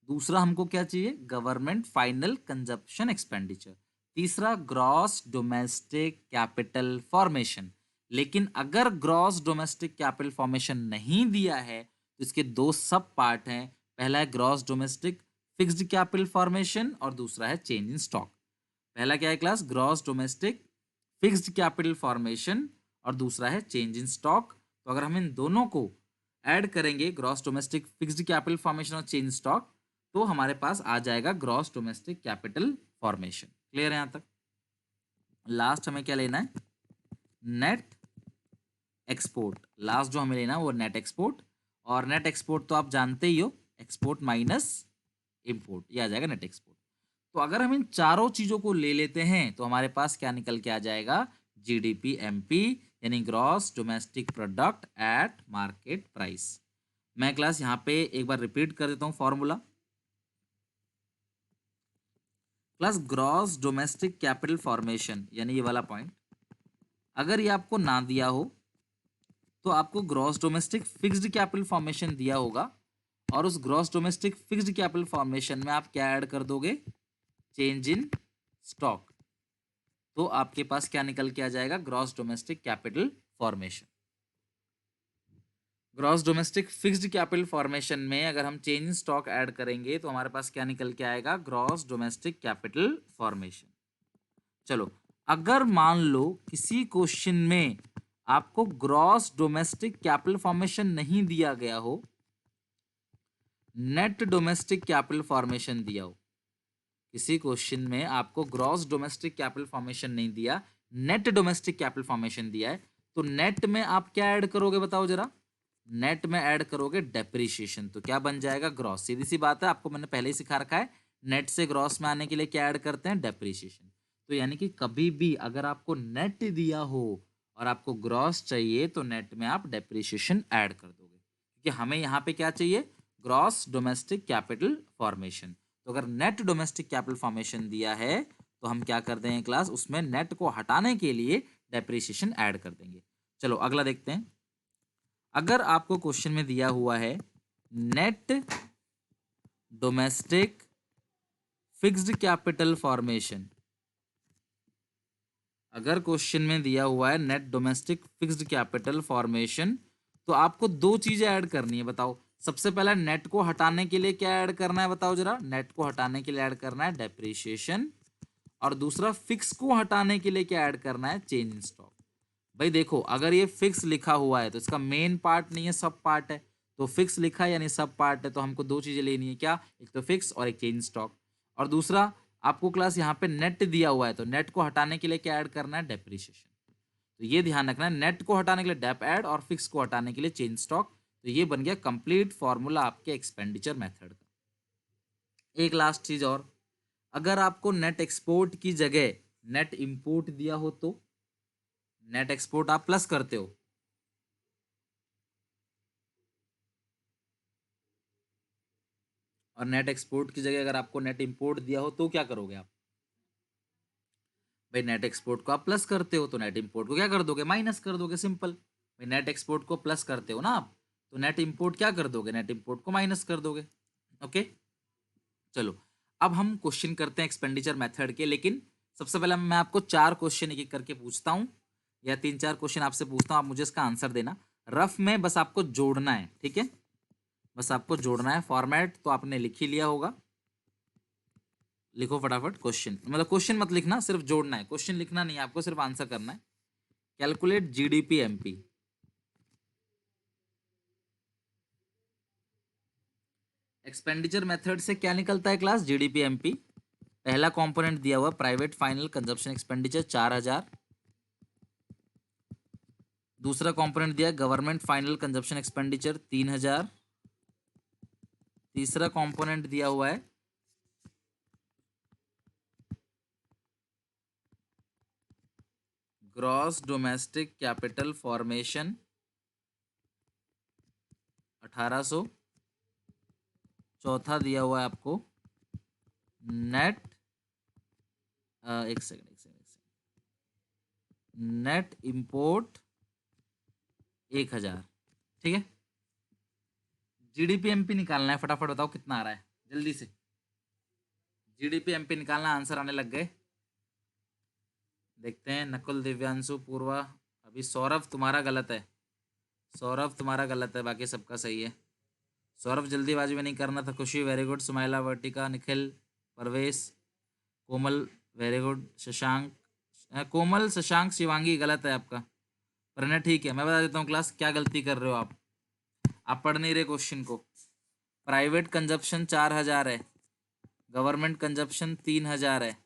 दूसरा हमको क्या चाहिए, गवर्नमेंट फाइनल कंजप्शन एक्सपेंडिचर। तीसरा ग्रॉस डोमेस्टिक कैपिटल फॉर्मेशन। लेकिन अगर ग्रॉस डोमेस्टिक कैपिटल फॉर्मेशन नहीं दिया है तो इसके दो सब पार्ट हैं। पहला है gross domestic fixed capital formation और दूसरा है चेंज इन स्टॉक। पहला क्या है class, gross domestic fixed capital formation, और दूसरा है चेंज इन स्टॉक। तो अगर हम इन दोनों को ऐड करेंगे, gross domestic fixed capital formation और चेंज स्टॉक, तो हमारे पास आ जाएगा gross domestic capital formation. Clear है यहां तक? लास्ट हमें क्या लेना है, नेट एक्सपोर्ट। लास्ट जो हमें लेना है वो नेट एक्सपोर्ट, और नेट एक्सपोर्ट तो आप जानते ही हो, एक्सपोर्ट माइनस इंपोर्ट, ये आ जाएगा नेट एक्सपोर्ट। तो अगर हम इन चारों चीजों को ले लेते हैं तो हमारे पास क्या निकल के आ जाएगा, जीडीपी एमपी, यानी gross domestic product at market price. मैं क्लास यहाँ पे एक बार रिपीट कर देता हूँ formula. Class gross domestic capital formation यानी ये वाला पॉइंट, अगर ये आपको ना दिया हो तो आपको gross domestic fixed capital formation दिया होगा और उस gross domestic fixed capital formation में आप क्या ऐड कर दोगे, चेंज इन स्टॉक। तो आपके पास क्या निकल के आ जाएगा, gross domestic capital formation. Gross domestic fixed capital formation में अगर हम चेंज इन स्टॉक ऐड करेंगे तो हमारे पास क्या निकल के आएगा, ग्रॉस डोमेस्टिक कैपिटल फॉर्मेशन। चलो, अगर मान लो किसी क्वेश्चन में आपको ग्रॉस डोमेस्टिक कैपिटल फॉर्मेशन नहीं दिया गया हो, नेट डोमेस्टिक कैपिटल फॉर्मेशन दिया हो, किसी क्वेश्चन में आपको ग्रॉस डोमेस्टिक कैपिटल फॉर्मेशन नहीं दिया, नेट डोमेस्टिक कैपिटल फॉर्मेशन दिया है, तो नेट में आप क्या ऐड करोगे बताओ जरा, नेट में ऐड करोगे डेप्रिसिएशन। तो क्या बन जाएगा, ग्रॉस। सीधी सी बात है, आपको मैंने पहले ही सिखा रखा है, नेट से ग्रॉस में आने के लिए क्या ऐड करते हैं, डेप्रिसिएशन। तो यानी कि कभी भी अगर आपको नेट दिया हो और आपको ग्रॉस चाहिए तो नेट में आप डेप्रिसिएशन ऐड कर दोगे, क्योंकि हमें यहाँ पे क्या चाहिए, ग्रॉस डोमेस्टिक कैपिटल फॉर्मेशन। तो अगर नेट डोमेस्टिक कैपिटल फॉर्मेशन दिया है तो हम क्या कर देंगे क्लास, उसमें नेट को हटाने के लिए डेप्रिसिएशन ऐड कर देंगे। चलो अगला देखते हैं। अगर आपको क्वेश्चन में दिया हुआ है net domestic fixed capital formation, अगर क्वेश्चन में दिया हुआ है net domestic fixed capital formation, तो आपको दो चीजें ऐड करनी है, बताओ। सबसे पहला, नेट को हटाने के लिए क्या ऐड करना है बताओ जरा, नेट को हटाने के लिए ऐड करना है डेप्रिसिएशन, और दूसरा फिक्स को हटाने के लिए क्या ऐड करना है, चेंज इन स्टॉक। भाई देखो, अगर ये फिक्स लिखा हुआ है तो इसका मेन पार्ट नहीं है, सब पार्ट है। तो फिक्स लिखा है यानी सब पार्ट है, तो हमको दो चीजें लेनी है, क्या, एक तो फिक्स और एक चेंज स्टॉक। और दूसरा, आपको क्लास यहाँ पे नेट दिया हुआ है तो नेट को हटाने के लिए क्या ऐड करना है, डेप्रिसिएशन। तो ये ध्यान रखना है, नेट को हटाने के लिए डेप ऐड और फिक्स को हटाने के लिए चेंज स्टॉक। तो ये बन गया कंप्लीट फॉर्मूला आपके एक्सपेंडिचर मेथड का। एक लास्ट चीज और, अगर आपको नेट एक्सपोर्ट की जगह नेट इंपोर्ट दिया हो तो नेट एक्सपोर्ट आप प्लस करते हो, और नेट एक्सपोर्ट की जगह अगर आपको नेट इंपोर्ट दिया हो तो क्या करोगे आप, भाई नेट एक्सपोर्ट को आप प्लस करते हो तो नेट इंपोर्ट को क्या कर दोगे, माइनस कर दोगे, सिंपल। भाई नेट एक्सपोर्ट को प्लस करते हो ना आप, तो नेट इंपोर्ट क्या कर दोगे, नेट इंपोर्ट को माइनस कर दोगे। ओके, चलो अब हम क्वेश्चन करते हैं एक्सपेंडिचर मेथड के, लेकिन सबसे पहले मैं आपको चार क्वेश्चन एक एक करके पूछता हूँ, या तीन चार क्वेश्चन आपसे पूछता हूँ, आप मुझे इसका आंसर देना। रफ में बस आपको जोड़ना है, ठीक है, बस आपको जोड़ना है। फॉर्मेट तो आपने लिख ही लिया होगा, लिखो फटाफट क्वेश्चन, मतलब क्वेश्चन मत लिखना, सिर्फ जोड़ना है, क्वेश्चन लिखना नहीं है आपको, सिर्फ आंसर करना है। Calculate GDP MP, expenditure method से क्या निकलता है क्लास, जीडीपी एमपी। पहला कंपोनेंट दिया हुआ प्राइवेट फाइनल कंजप्शन एक्सपेंडिचर 4000, दूसरा कंपोनेंट दिया गवर्नमेंट फाइनल कंजप्शन एक्सपेंडिचर 3000, तीसरा कंपोनेंट दिया हुआ है ग्रॉस डोमेस्टिक कैपिटल फॉर्मेशन 1800, चौथा दिया हुआ है आपको नेट एक सेकंड, नेट इंपोर्ट 1000, ठीक है। जीडीपी एमपी निकालना है, फटाफट बताओ कितना आ रहा है, जल्दी से जीडीपी एमपी निकालना, आंसर आने लग गए। देखते हैं, नकुल, दिव्यांशु, पूर्वा, अभी सौरभ तुम्हारा गलत है, सौरभ तुम्हारा गलत है, बाकी सबका सही है। सौरभ जल्दीबाजी में नहीं करना था। खुशी वेरी गुड, सुमाइला, वर्टिका, निखिल, परवेश, कोमल वेरी गुड, शशांक, कोमल, शशांक, शिवांगी गलत है आपका। प्रणय ठीक है, मैं बता देता हूँ क्लास क्या गलती कर रहे हो आप पढ़ नहीं रहे क्वेश्चन को। प्राइवेट कंजप्शन 4000 है, गवर्नमेंट कंजप्शन 3000 है,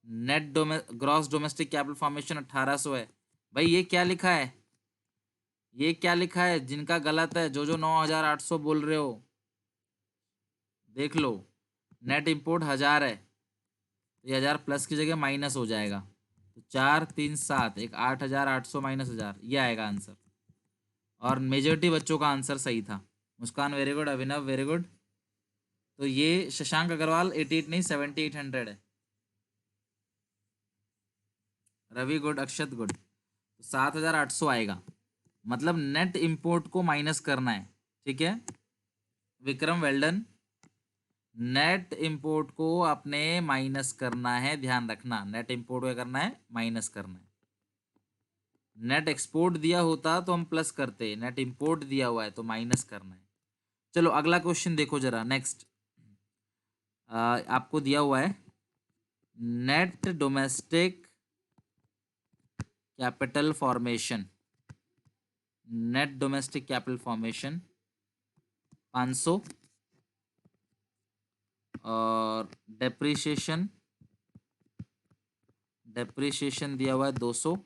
net gross domestic capital formation 1800 है। भाई ये क्या लिखा है, ये क्या लिखा है, जिनका गलत है, जो 9800 बोल रहे हो, देख लो। नेट इंपोर्ट 1000 है, तो ये 1000 प्लस की जगह माइनस हो जाएगा, तो 437, एक 8800 माइनस 1000, ये आएगा आंसर। और मेजॉरिटी बच्चों का आंसर सही था। मुस्कान वेरी गुड, अभिनव वेरी गुड। तो ये शशांक अग्रवाल 88 नहीं 7800 है। रवि गुड, अक्षत गुड, तो 7800 आएगा। मतलब नेट इंपोर्ट को माइनस करना है, ठीक है Vikram, well done. Net import को आपने माइनस करना है, ध्यान रखना, नेट इंपोर्ट को करना है, माइनस करना है। नेट एक्सपोर्ट दिया होता तो हम प्लस करते, नेट इंपोर्ट दिया हुआ है तो माइनस करना है। चलो अगला क्वेश्चन देखो जरा, नेक्स्ट आपको दिया हुआ है net domestic capital formation, net domestic capital formation 500 और डेप्रिसिएशन दिया हुआ है 200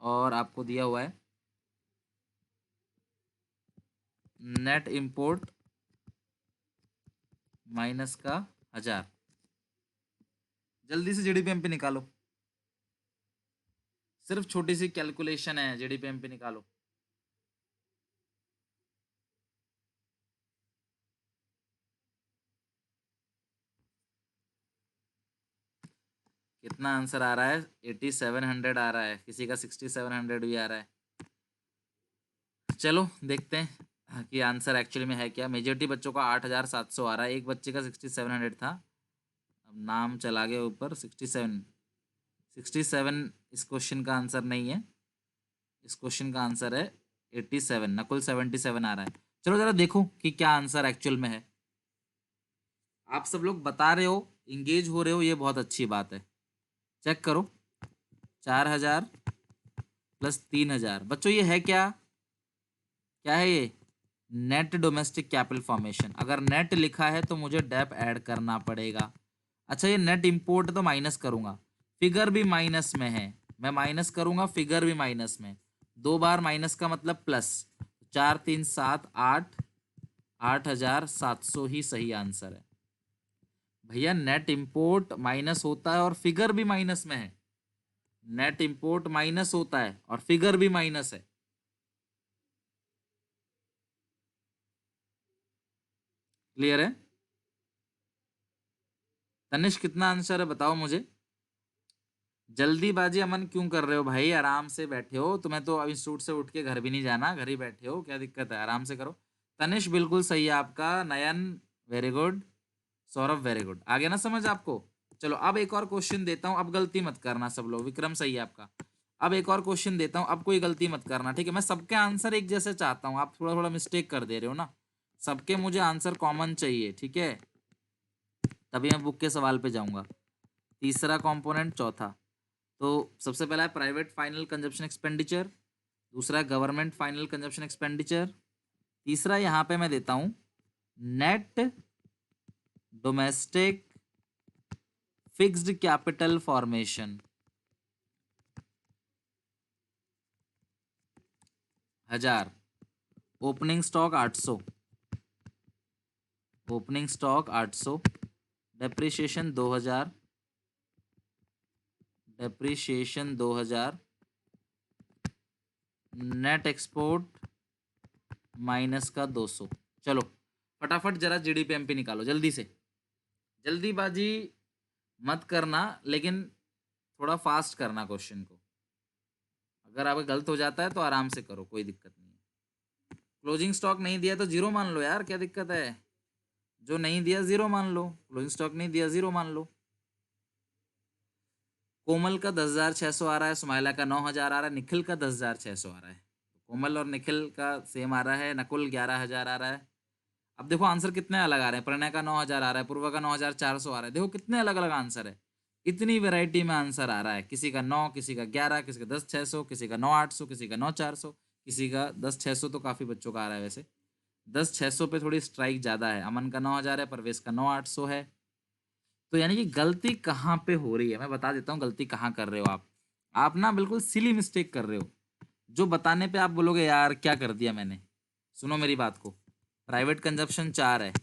और आपको दिया हुआ है नेट इंपोर्ट माइनस का 1000। जल्दी से जीडीपीएमपी निकालो, सिर्फ छोटी सी कैलकुलेशन है, जीडीपीएमपी निकालो। कितना आंसर आ रहा है? 8700 आ रहा है, किसी का 6700 भी आ रहा है। चलो देखते हैं कि आंसर एक्चुअली में है क्या। मेजॉरिटी बच्चों का 8700 आ रहा है, एक बच्चे का 6700 था, अब नाम चला गया ऊपर। 67 इस क्वेश्चन का आंसर नहीं है, इस क्वेश्चन का आंसर है 87, नकुल 77 आ रहा है। चलो जरा देखो कि क्या आंसर एक्चुअल में है। आप सब लोग बता रहे हो, इंगेज हो रहे हो, ये बहुत अच्छी बात है। चेक करो 4000 प्लस 3000, बच्चों ये है क्या? क्या है ये? Net domestic capital formation. अगर नेट लिखा है तो मुझे डेप ऐड करना पड़ेगा। अच्छा ये नेट इंपोर्ट तो माइनस करूंगा, फिगर भी माइनस में है, मैं माइनस करूंगा, फिगर भी माइनस में, 2 बार माइनस का मतलब प्लस। 4 3 7 8, 8700 ही सही आंसर है भैया। नेट इंपोर्ट माइनस होता है और फिगर भी माइनस में है, नेट इंपोर्ट माइनस होता है और फिगर भी माइनस है। क्लियर है? तनिष कितना आंसर है बताओ मुझे। जल्दीबाजी अमन क्यों कर रहे हो भाई? आराम से बैठे हो, तुम्हें तो अब इंस्टीट्यूट से उठ के घर भी नहीं जाना, घर ही बैठे हो, क्या दिक्कत है? आराम से करो। तनिष बिल्कुल सही है आपका, Nayan very good, Saurabh very good, आ गया ना समझ आपको। चलो अब एक और क्वेश्चन देता हूँ, अब गलती मत करना सब लोग। विक्रम सही है आपका। अब एक और क्वेश्चन देता हूँ, अब कोई गलती मत करना, ठीक है? मैं सबके आंसर एक जैसे चाहता हूँ, आप थोड़ा थोड़ा मिस्टेक कर दे रहे हो ना, सबके मुझे आंसर कॉमन चाहिए, ठीक है? तभी मैं बुक के सवाल पे जाऊंगा। तीसरा कंपोनेंट, चौथा, तो सबसे पहला है प्राइवेट फाइनल कंजप्शन एक्सपेंडिचर, दूसरा है गवर्नमेंट फाइनल कंजप्शन एक्सपेंडिचर, तीसरा यहाँ पे मैं देता हूँ net domestic fixed capital formation. 1000, opening stock 800, opening stock 800, depreciation 2000, depreciation 2000, net export minus का 200। चलो फटाफट जरा जीडीपीएमपी निकालो जल्दी से, जल्दीबाजी मत करना, लेकिन थोड़ा फास्ट करना क्वेश्चन को। अगर आपका गलत हो जाता है तो आराम से करो, कोई दिक्कत नहीं है। क्लोजिंग स्टॉक नहीं दिया तो जीरो मान लो यार, क्या दिक्कत है? जो नहीं दिया जीरो मान लो, क्लोजिंग स्टॉक नहीं दिया जीरो मान लो। कोमल का 10,600 आ रहा है, सुमाइला का 9,000 आ रहा है, निखिल का 10,600 आ रहा है। कोमल और निखिल का सेम आ रहा है, नकुल 11,000 आ रहा है। अब देखो आंसर कितने अलग आ रहे हैं, प्रणय का 9,000 आ रहा है, पूर्वा का 9,400 आ रहा है, देखो कितने अलग अलग आंसर है। इतनी वैरायटी में आंसर आ रहा है, किसी का 9, किसी का 11, किसी का 10,600, किसी का 9,800, किसी का 9,400, किसी का 10,600, तो काफ़ी बच्चों का आ रहा है वैसे। 10,600 पे थोड़ी स्ट्राइक ज़्यादा है, अमन का 9,000 है, परवेश का 9,800 है। तो यानी कि गलती कहाँ पे हो रही है, मैं बता देता हूँ गलती कहाँ कर रहे हो आप। आप ना बिल्कुल सिली मिस्टेक कर रहे हो, जो बताने पे आप बोलोगे यार क्या कर दिया मैंने। सुनो मेरी बात को, प्राइवेट कंजप्शन 4 है,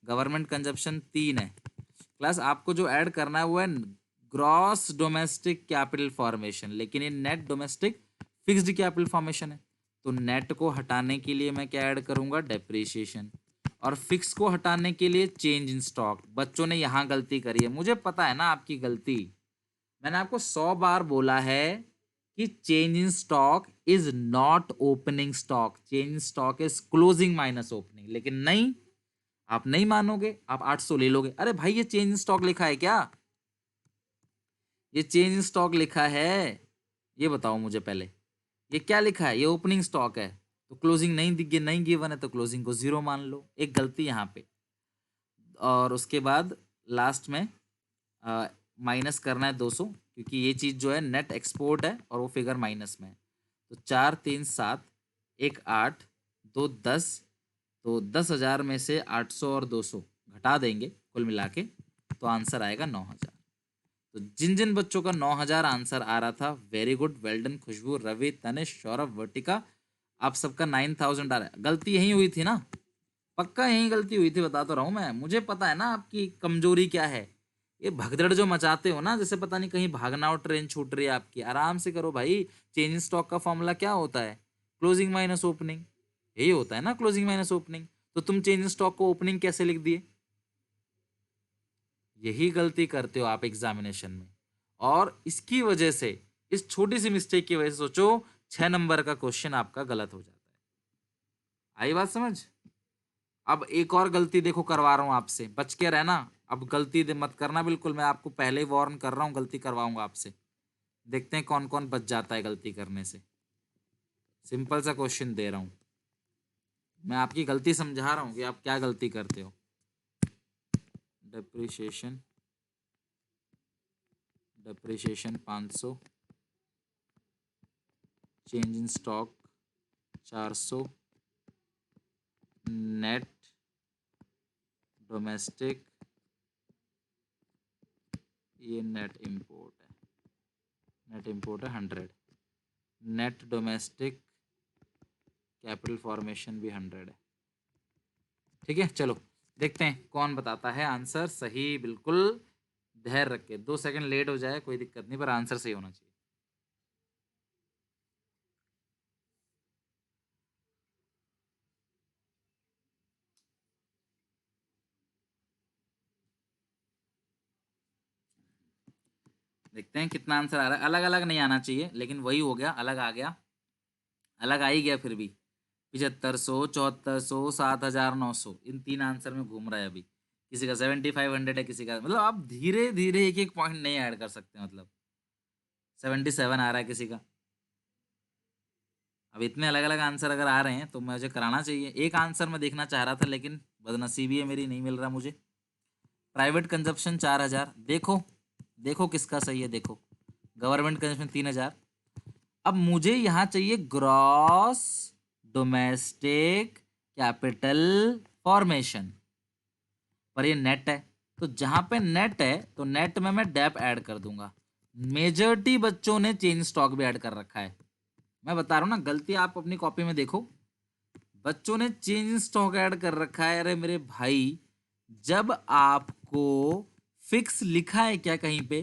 गवर्नमेंट कंजप्शन 3 है, प्लस आपको जो ऐड करना है वो है ग्रॉस डोमेस्टिक कैपिटल फॉर्मेशन, लेकिन ये net domestic fixed capital formation है। तो नेट को हटाने के लिए मैं क्या ऐड करूंगा? डेप्रिसिएशन। और फिक्स को हटाने के लिए चेंज इन स्टॉक। बच्चों ने यहाँ गलती करी है, मुझे पता है ना आपकी गलती। मैंने आपको 100 बार बोला है कि change in stock is not opening stock, change in stock is closing minus opening. लेकिन नहीं, आप नहीं मानोगे, आप 800 ले लोगे। अरे भाई ये चेंज इन स्टॉक लिखा है क्या? ये चेंज इन स्टॉक लिखा है? ये बताओ मुझे पहले, ये क्या लिखा है? ये ओपनिंग स्टॉक है, तो क्लोजिंग नहीं गिवन है, तो क्लोजिंग को 0 मान लो। एक गलती यहाँ पे। और उसके बाद लास्ट में माइनस करना है 200, क्योंकि ये चीज़ जो है नेट एक्सपोर्ट है और वो फिगर माइनस में है। तो 4 3 7 1 8 2 10, तो 10,000 में से 800 और 200 घटा देंगे कुल मिला के, तो आंसर आएगा 9,000। तो जिन जिन बच्चों का 9,000 आंसर आ रहा था, वेरी गुड, वेल्डन, खुशबू, रवि, तनिष, सौरभ, वर्टिका, आप सबका 9,000 आ रहा है। गलती यही हुई थी ना? पक्का यही गलती हुई थी, बता तो रहा हूँ मैं। मुझे पता है ना आपकी कमजोरी क्या है। ये भगदड़ जो मचाते हो ना, जैसे पता नहीं कहीं भागना और ट्रेन छूट रही है आपकी। आराम से करो भाई। चेंज इन स्टॉक का फॉर्मूला क्या होता है? क्लोजिंग माइनस ओपनिंग, यही होता है ना, क्लोजिंग माइनस ओपनिंग। तो तुम चेंज इन स्टॉक को ओपनिंग कैसे लिख दिए? यही गलती करते हो आप एग्जामिनेशन में, और इसकी वजह से, इस छोटी सी मिस्टेक की वजह से सोचो 6 नंबर का क्वेश्चन आपका गलत हो जाता है। आई बात समझ? अब एक और गलती देखो करवा रहा हूं आपसे, बच के रहना। अब गलती मत करना बिल्कुल, मैं आपको पहले ही वार्न कर रहा हूं, गलती करवाऊंगा आपसे। देखते हैं कौन कौन बच जाता है गलती करने से। सिंपल सा क्वेश्चन दे रहा हूं, मैं आपकी गलती समझा रहा हूं कि आप क्या गलती करते हो। Depreciation, depreciation 500, change in stock 400, net domestic, ये नेट इंपोर्ट है, नेट इंपोर्ट है 100, नेट डोमेस्टिक कैपिटल फॉर्मेशन भी 100 है। ठीक है, चलो देखते हैं कौन बताता है आंसर सही। बिल्कुल धैर्य रख के, 2 सेकंड लेट हो जाए कोई दिक्कत नहीं, पर आंसर सही होना चाहिए। देखते हैं कितना आंसर आ रहा है। अलग अलग नहीं आना चाहिए, लेकिन वही हो गया, अलग आ गया। अलग आ ही गया फिर भी। 7500, 7400, 7,900, इन 3 आंसर में घूम रहा है अभी। किसी का 7,500 है, किसी का, मतलब आप धीरे धीरे एक एक पॉइंट नहीं ऐड कर सकते। मतलब 77 आ रहा है किसी का। अब इतने अलग अलग आंसर अगर आ रहे हैं तो मुझे कराना चाहिए। एक आंसर मैं देखना चाह रहा था, लेकिन बदनसीबी है मेरी, नहीं मिल रहा मुझे। प्राइवेट कंजप्शन 4,000, देखो देखो किसका सही है, देखो। Government consumption 3,000। अब मुझे यहाँ चाहिए ग्रॉस डोमेस्टिक कैपिटल फॉर्मेशन, पर ये नेट है। तो जहां पे नेट है तो नेट में मैं डेप ऐड कर दूंगा। मेजॉरिटी बच्चों ने चेंज स्टॉक भी ऐड कर रखा है। मैं बता रहा हूँ ना, गलती आप अपनी कॉपी में देखो, बच्चों ने चेंज स्टॉक ऐड कर रखा है। अरे मेरे भाई, जब आपको फिक्स लिखा है क्या कहीं पे?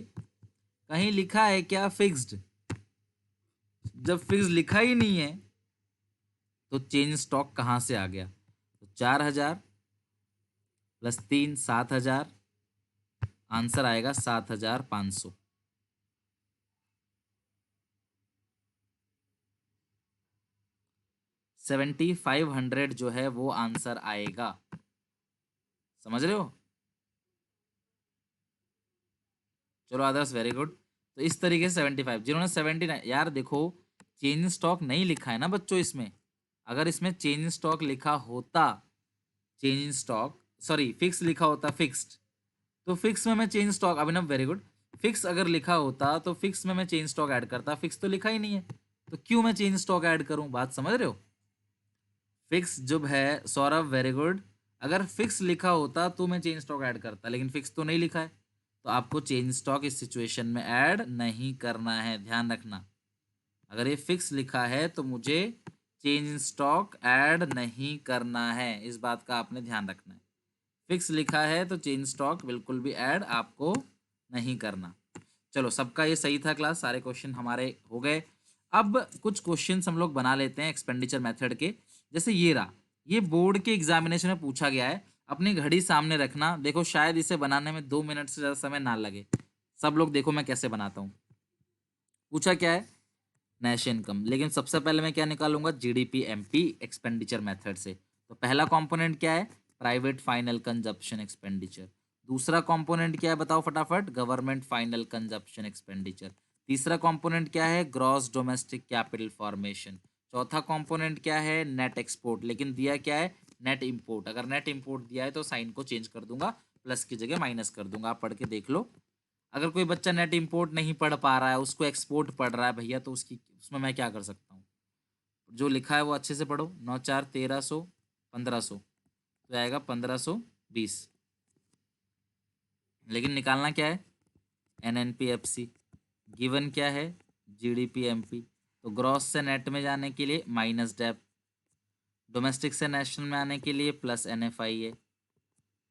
कहीं लिखा है क्या फिक्स्ड? जब फिक्स लिखा ही नहीं है तो चेंज स्टॉक कहां से आ गया? तो 4,000 प्लस 3 7,000, आंसर आएगा 7,500। 7,500 जो है वो आंसर आएगा। समझ रहे हो? चलो आदर्श, वेरी गुड। तो इस तरीके से 75, जिन्होंने 79, यार देखो चेंज स्टॉक नहीं लिखा है ना बच्चों इसमें। अगर इसमें चेंज स्टॉक लिखा होता, चेंज स्टॉक सॉरी फिक्स लिखा होता, फिक्स्ड, तो फिक्स में मैं चेंज स्टॉक, अभिनव वेरी गुड, फिक्स अगर लिखा होता तो फिक्स में मैं चेंज स्टॉक ऐड करता। फिक्स तो लिखा ही नहीं है, तो क्यों मैं चेंज स्टॉक ऐड करूं? बात समझ रहे हो? फिक्स जब है, सौरभ वेरी गुड, अगर फिक्स लिखा होता तो मैं चेंज स्टॉक ऐड करता, लेकिन फिक्स तो नहीं लिखा है, तो आपको चेंज स्टॉक इस सिचुएशन में ऐड नहीं करना है, ध्यान रखना। अगर ये फिक्स लिखा है तो मुझे चेंज स्टॉक ऐड नहीं करना है, इस बात का आपने ध्यान रखना है। फिक्स लिखा है तो चेंज स्टॉक बिल्कुल भी ऐड आपको नहीं करना। चलो सबका ये सही था क्लास, सारे क्वेश्चन हमारे हो गए। अब कुछ क्वेश्चन हम लोग बना लेते हैं एक्सपेंडिचर मेथड के। जैसे ये रहा, ये बोर्ड के एग्जामिनेशन में पूछा गया है। अपनी घड़ी सामने रखना, देखो शायद इसे बनाने में 2 मिनट से ज़्यादा समय ना लगे। सब लोग देखो मैं कैसे बनाता हूँ। पूछा क्या है नेश इनकम, लेकिन सबसे पहले मैं क्या निकालूंगा, जीडीपी एमपी एक्सपेंडिचर मेथड से। तो पहला कंपोनेंट क्या है, प्राइवेट फाइनल कंजप्शन एक्सपेंडिचर। दूसरा कंपोनेंट क्या है बताओ फटाफट, गवर्नमेंट फाइनल कंजप्शन एक्सपेंडिचर। तीसरा कंपोनेंट क्या है, ग्रॉस डोमेस्टिक कैपिटल फॉर्मेशन। चौथा कंपोनेंट क्या है, नेट एक्सपोर्ट, लेकिन दिया क्या है, नेट इंपोर्ट। अगर नेट इंपोर्ट दिया है तो साइन को चेंज कर दूंगा, प्लस की जगह माइनस कर दूंगा, आप पढ़ के देख लो। अगर कोई बच्चा नेट इंपोर्ट नहीं पढ़ पा रहा है, उसको एक्सपोर्ट पढ़ रहा है भैया, तो उसकी उसमें मैं क्या कर सकता हूँ, जो लिखा है वो अच्छे से पढ़ो। 9 4 1300 1500, तो आएगा 1520। लेकिन निकालना क्या है, एनएनपीएफसी। गिवन क्या है, जीडीपीएमपी। तो ग्रॉस से नेट में जाने के लिए माइनस डेप, डोमेस्टिक से नेशनल में आने के लिए प्लस एनएफआईए,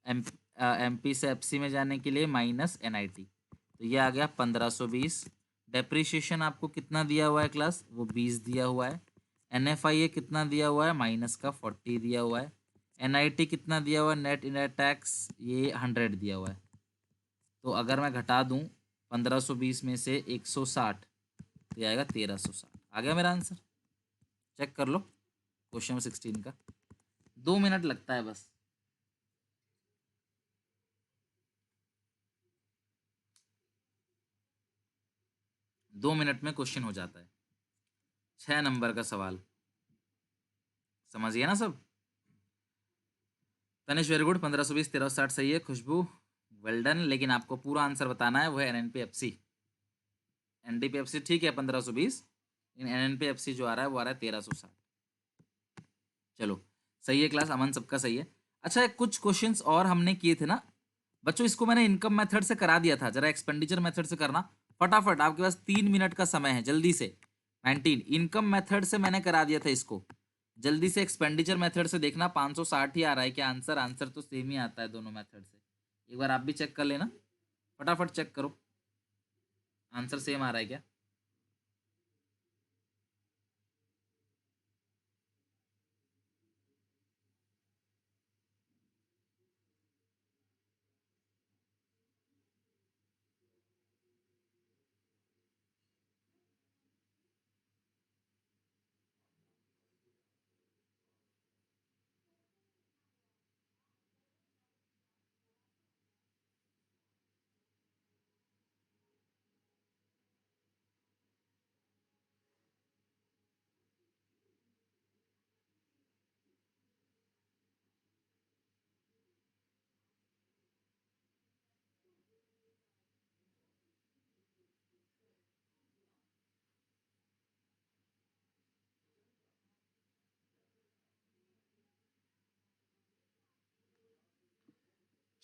एम एमपी से एफसी में जाने के लिए माइनस एनआईटी। तो ये आ गया 1520। डेप्रीशिएशन आपको कितना दिया हुआ है क्लास, वो 20 दिया हुआ है। एनएफआईए कितना दिया हुआ है, माइनस का 40 दिया हुआ है। एनआईटी कितना दिया हुआ है, नेट इनडायरेक्ट टैक्स, ये 100 दिया हुआ है। तो अगर मैं घटा दूं 1520 में से 160, तो ये आएगा 1360। आ गया मेरा आंसर, चेक कर लो क्वेश्चन नंबर 16 का। 2 मिनट लगता है बस। दो मिनट में क्वेश्चन हो जाता है। 6 नंबर का सवाल, समझिए ना सब। तनिष वेरी गुड, 1520 1360 सही है। खुशबू वेल डन, लेकिन आपको पूरा आंसर बताना है, वो है एनएनपीएफसी। एनडीपीएफसी ठीक है 1520, लेकिन एनएनपीएफसी जो आ रहा है वो आ रहा है 1360। चलो सही है क्लास, अमन सबका सही है। अच्छा कुछ क्वेश्चंस और हमने किए थे ना बच्चों, इसको मैंने इनकम मेथड से करा दिया था, जरा एक्सपेंडिचर मेथड से करना फटाफट, आपके पास 3 मिनट का समय है, जल्दी से। 19 इनकम मेथड से मैंने करा दिया था इसको, जल्दी से एक्सपेंडिचर मेथड से देखना। 560 ही आ रहा है क्या आंसर, आंसर तो सेम ही आता है दोनों मेथड से। एक बार आप भी चेक कर लेना, फटाफट चेक करो आंसर सेम आ रहा है क्या।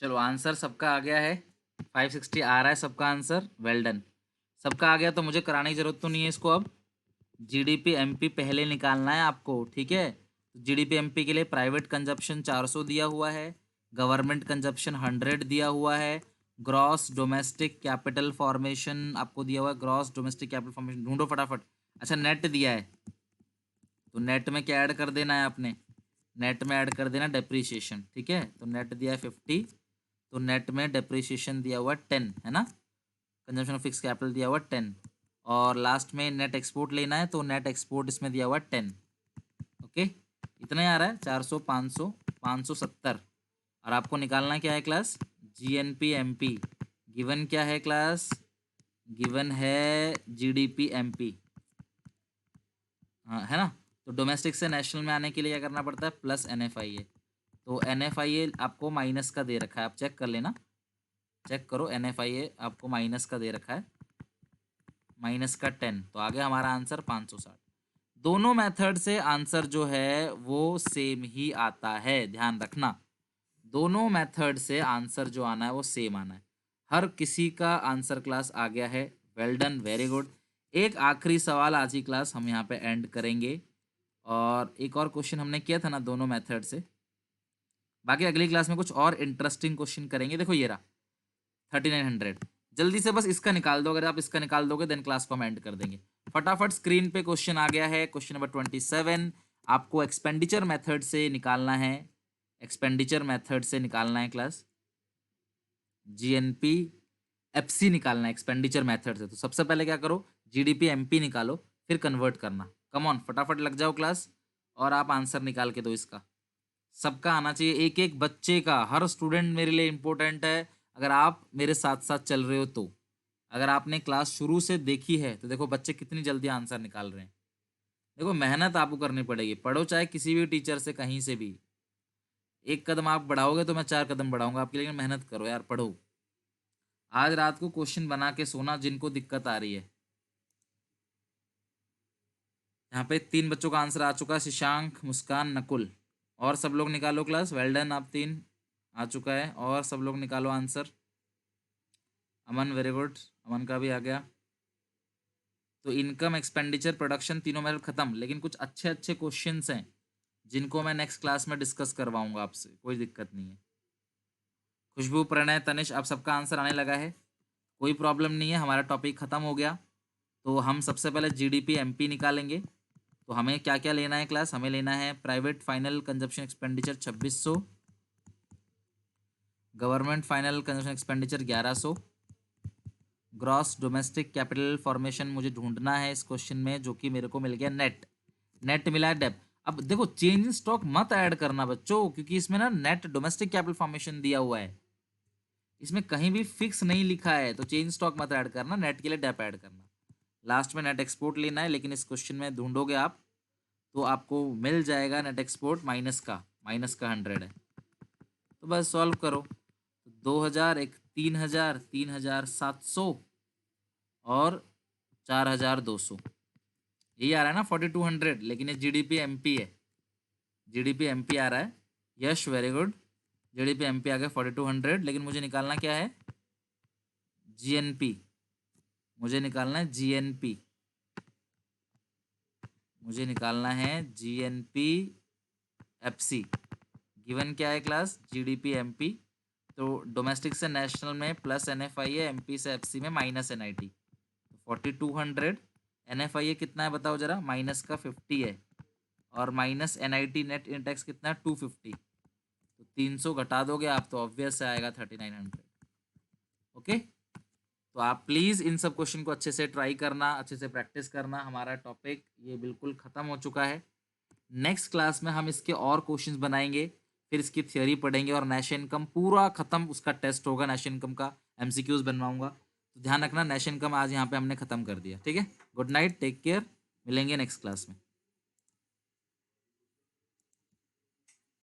चलो आंसर सबका आ गया है, 560 आ रहा है सबका आंसर, वेल डन। सबका आ गया तो मुझे कराने की जरूरत तो नहीं है इसको अब। जीडीपी एमपी पहले निकालना है आपको, ठीक है। जीडीपी एमपी के लिए प्राइवेट कंजप्शन 400 दिया हुआ है, गवर्नमेंट कंजप्शन 100 दिया हुआ है, ग्रॉस डोमेस्टिक कैपिटल फॉर्मेशन आपको दिया हुआ है, ग्रॉस डोमेस्टिक कैपिटल फॉर्मेशन ढूंढो फटाफट। अच्छा नेट दिया है, तो नेट में क्या ऐड कर देना है आपने, नेट में ऐड कर देना डेप्रीशिएशन, ठीक है। तो नेट दिया है 50, तो नेट में डेप्रीशिएशन दिया हुआ 10 है ना, कंजम्पशन ऑफ फिक्स कैपिटल दिया हुआ 10, और लास्ट में नेट एक्सपोर्ट लेना है, तो नेट एक्सपोर्ट इसमें दिया हुआ 10। ओके, इतना ही आ रहा है, 400 500 570। और आपको निकालना क्या है क्लास, जीएनपी एमपी। गिवन क्या है क्लास, गिवन है जीडीपी एमपी, हाँ है ना। तो डोमेस्टिक से नेशनल में आने के लिए क्या करना पड़ता है, प्लस एनएफआईए। तो एनएफआईए आपको माइनस का दे रखा है, आप चेक कर लेना, चेक करो एनएफआईए आपको माइनस का दे रखा है, माइनस का 10। तो आ गया हमारा आंसर 560। दोनों मेथड से आंसर जो है वो सेम ही आता है, ध्यान रखना। दोनों मेथड से आंसर जो आना है वो सेम आना है। हर किसी का आंसर क्लास आ गया है, वेल डन वेरी गुड। एक आखिरी सवाल आज ही क्लास हम यहाँ पे एंड करेंगे, और एक और क्वेश्चन हमने किया था ना दोनों मेथड से, बाकी अगली क्लास में कुछ और इंटरेस्टिंग क्वेश्चन करेंगे। देखो ये रहा 3900, जल्दी से बस इसका निकाल दो, अगर आप इसका निकाल दोगे देन क्लास को हम एंड कर देंगे। फटाफट स्क्रीन पे क्वेश्चन आ गया है, क्वेश्चन नंबर 27। आपको एक्सपेंडिचर मेथड से निकालना है, एक्सपेंडिचर मेथड से निकालना है क्लास, जीएनपी एफसी निकालना है एक्सपेंडिचर मेथड से। तो सबसे पहले क्या करो, जीडीपी एमपी निकालो, फिर कन्वर्ट करना। कम ऑन, फटाफट लग जाओ क्लास और आप आंसर निकाल के दो इसका। सबका आना चाहिए, एक एक बच्चे का, हर स्टूडेंट मेरे लिए इम्पोर्टेंट है। अगर आप मेरे साथ साथ चल रहे हो तो, अगर आपने क्लास शुरू से देखी है तो देखो बच्चे कितनी जल्दी आंसर निकाल रहे हैं। देखो मेहनत आपको करनी पड़ेगी, पढ़ो चाहे किसी भी टीचर से कहीं से भी। एक कदम आप बढ़ाओगे तो मैं 4 कदम बढ़ाऊंगा आपके लिए, लेकिन मेहनत करो यार, पढ़ो। आज रात को क्वेश्चन बना के सोना जिनको दिक्कत आ रही है। यहाँ पे 3 बच्चों का आंसर आ चुका है, शशांक, मुस्कान, नकुल। और सब लोग निकालो क्लास, वेल डन, आप 3 आ चुका है। और सब लोग निकालो आंसर। अमन वेरी गुड, अमन का भी आ गया। तो इनकम, एक्सपेंडिचर, प्रोडक्शन तीनों मेरे खत्म, लेकिन कुछ अच्छे अच्छे क्वेश्चंस हैं जिनको मैं नेक्स्ट क्लास में डिस्कस करवाऊंगा आपसे, कोई दिक्कत नहीं है। खुशबू, प्रणय, तनिष, आप सबका आंसर आने लगा है, कोई प्रॉब्लम नहीं है, हमारा टॉपिक खत्म हो गया। तो हम सबसे पहले जीडीपी एमपी निकालेंगे। तो हमें क्या क्या लेना है क्लास, हमें लेना है private final consumption expenditure 2600, government final consumption expenditure 1100, gross domestic capital formation मुझे ढूंढना है इस क्वेश्चन में, जो कि मेरे को मिल गया नेट। नेट मिला है डेप। अब देखो चेंज इन स्टॉक मत ऐड करना बच्चों, क्योंकि इसमें ना नेट डोमेस्टिक कैपिटल फॉर्मेशन दिया हुआ है, इसमें कहीं भी फिक्स नहीं लिखा है, तो चेंज स्टॉक मत ऐड करना, नेट के लिए डेप ऐड करना। लास्ट में नेट एक्सपोर्ट लेना है, लेकिन इस क्वेश्चन में ढूंढोगे आप तो आपको मिल जाएगा नेट एक्सपोर्ट माइनस का 100 है। तो बस सॉल्व करो, 2000, एक 3000, 3700 और 4200, यही आ रहा है ना 4200, लेकिन ये जीडीपी एमपी है, जीडीपी एमपी आ रहा है। यश वेरी गुड, जीडीपी एमपी आ गया 4200, लेकिन मुझे निकालना क्या है, जीएनपी, मुझे निकालना है जीएनपी, मुझे निकालना है जीएनपी एफसी। गिवन क्या है क्लास, जीडीपी एमपी। तो डोमेस्टिक से नेशनल में प्लस एनएफआई है, एमपी से एफसी में माइनस एनआईटी। 4200, एनएफआई कितना है बताओ जरा, माइनस का 50 है, और माइनस एनआईटी नेट इंडेक्स कितना है 250। तो 300 घटा दोगे आप तो ऑब्वियस से आएगा 3900। ओके, तो आप प्लीज़ इन सब क्वेश्चन को अच्छे से ट्राई करना, अच्छे से प्रैक्टिस करना। हमारा टॉपिक ये बिल्कुल ख़त्म हो चुका है। नेक्स्ट क्लास में हम इसके और क्वेश्चंस बनाएंगे, फिर इसकी थ्योरी पढ़ेंगे, और नेशन इनकम पूरा खत्म, उसका टेस्ट होगा नेशन इनकम का, एमसीक्यूज बनवाऊंगा। तो ध्यान रखना, नेशन इनकम आज यहाँ पे हमने खत्म कर दिया, ठीक है। गुड नाइट, टेक केयर, मिलेंगे नेक्स्ट क्लास में।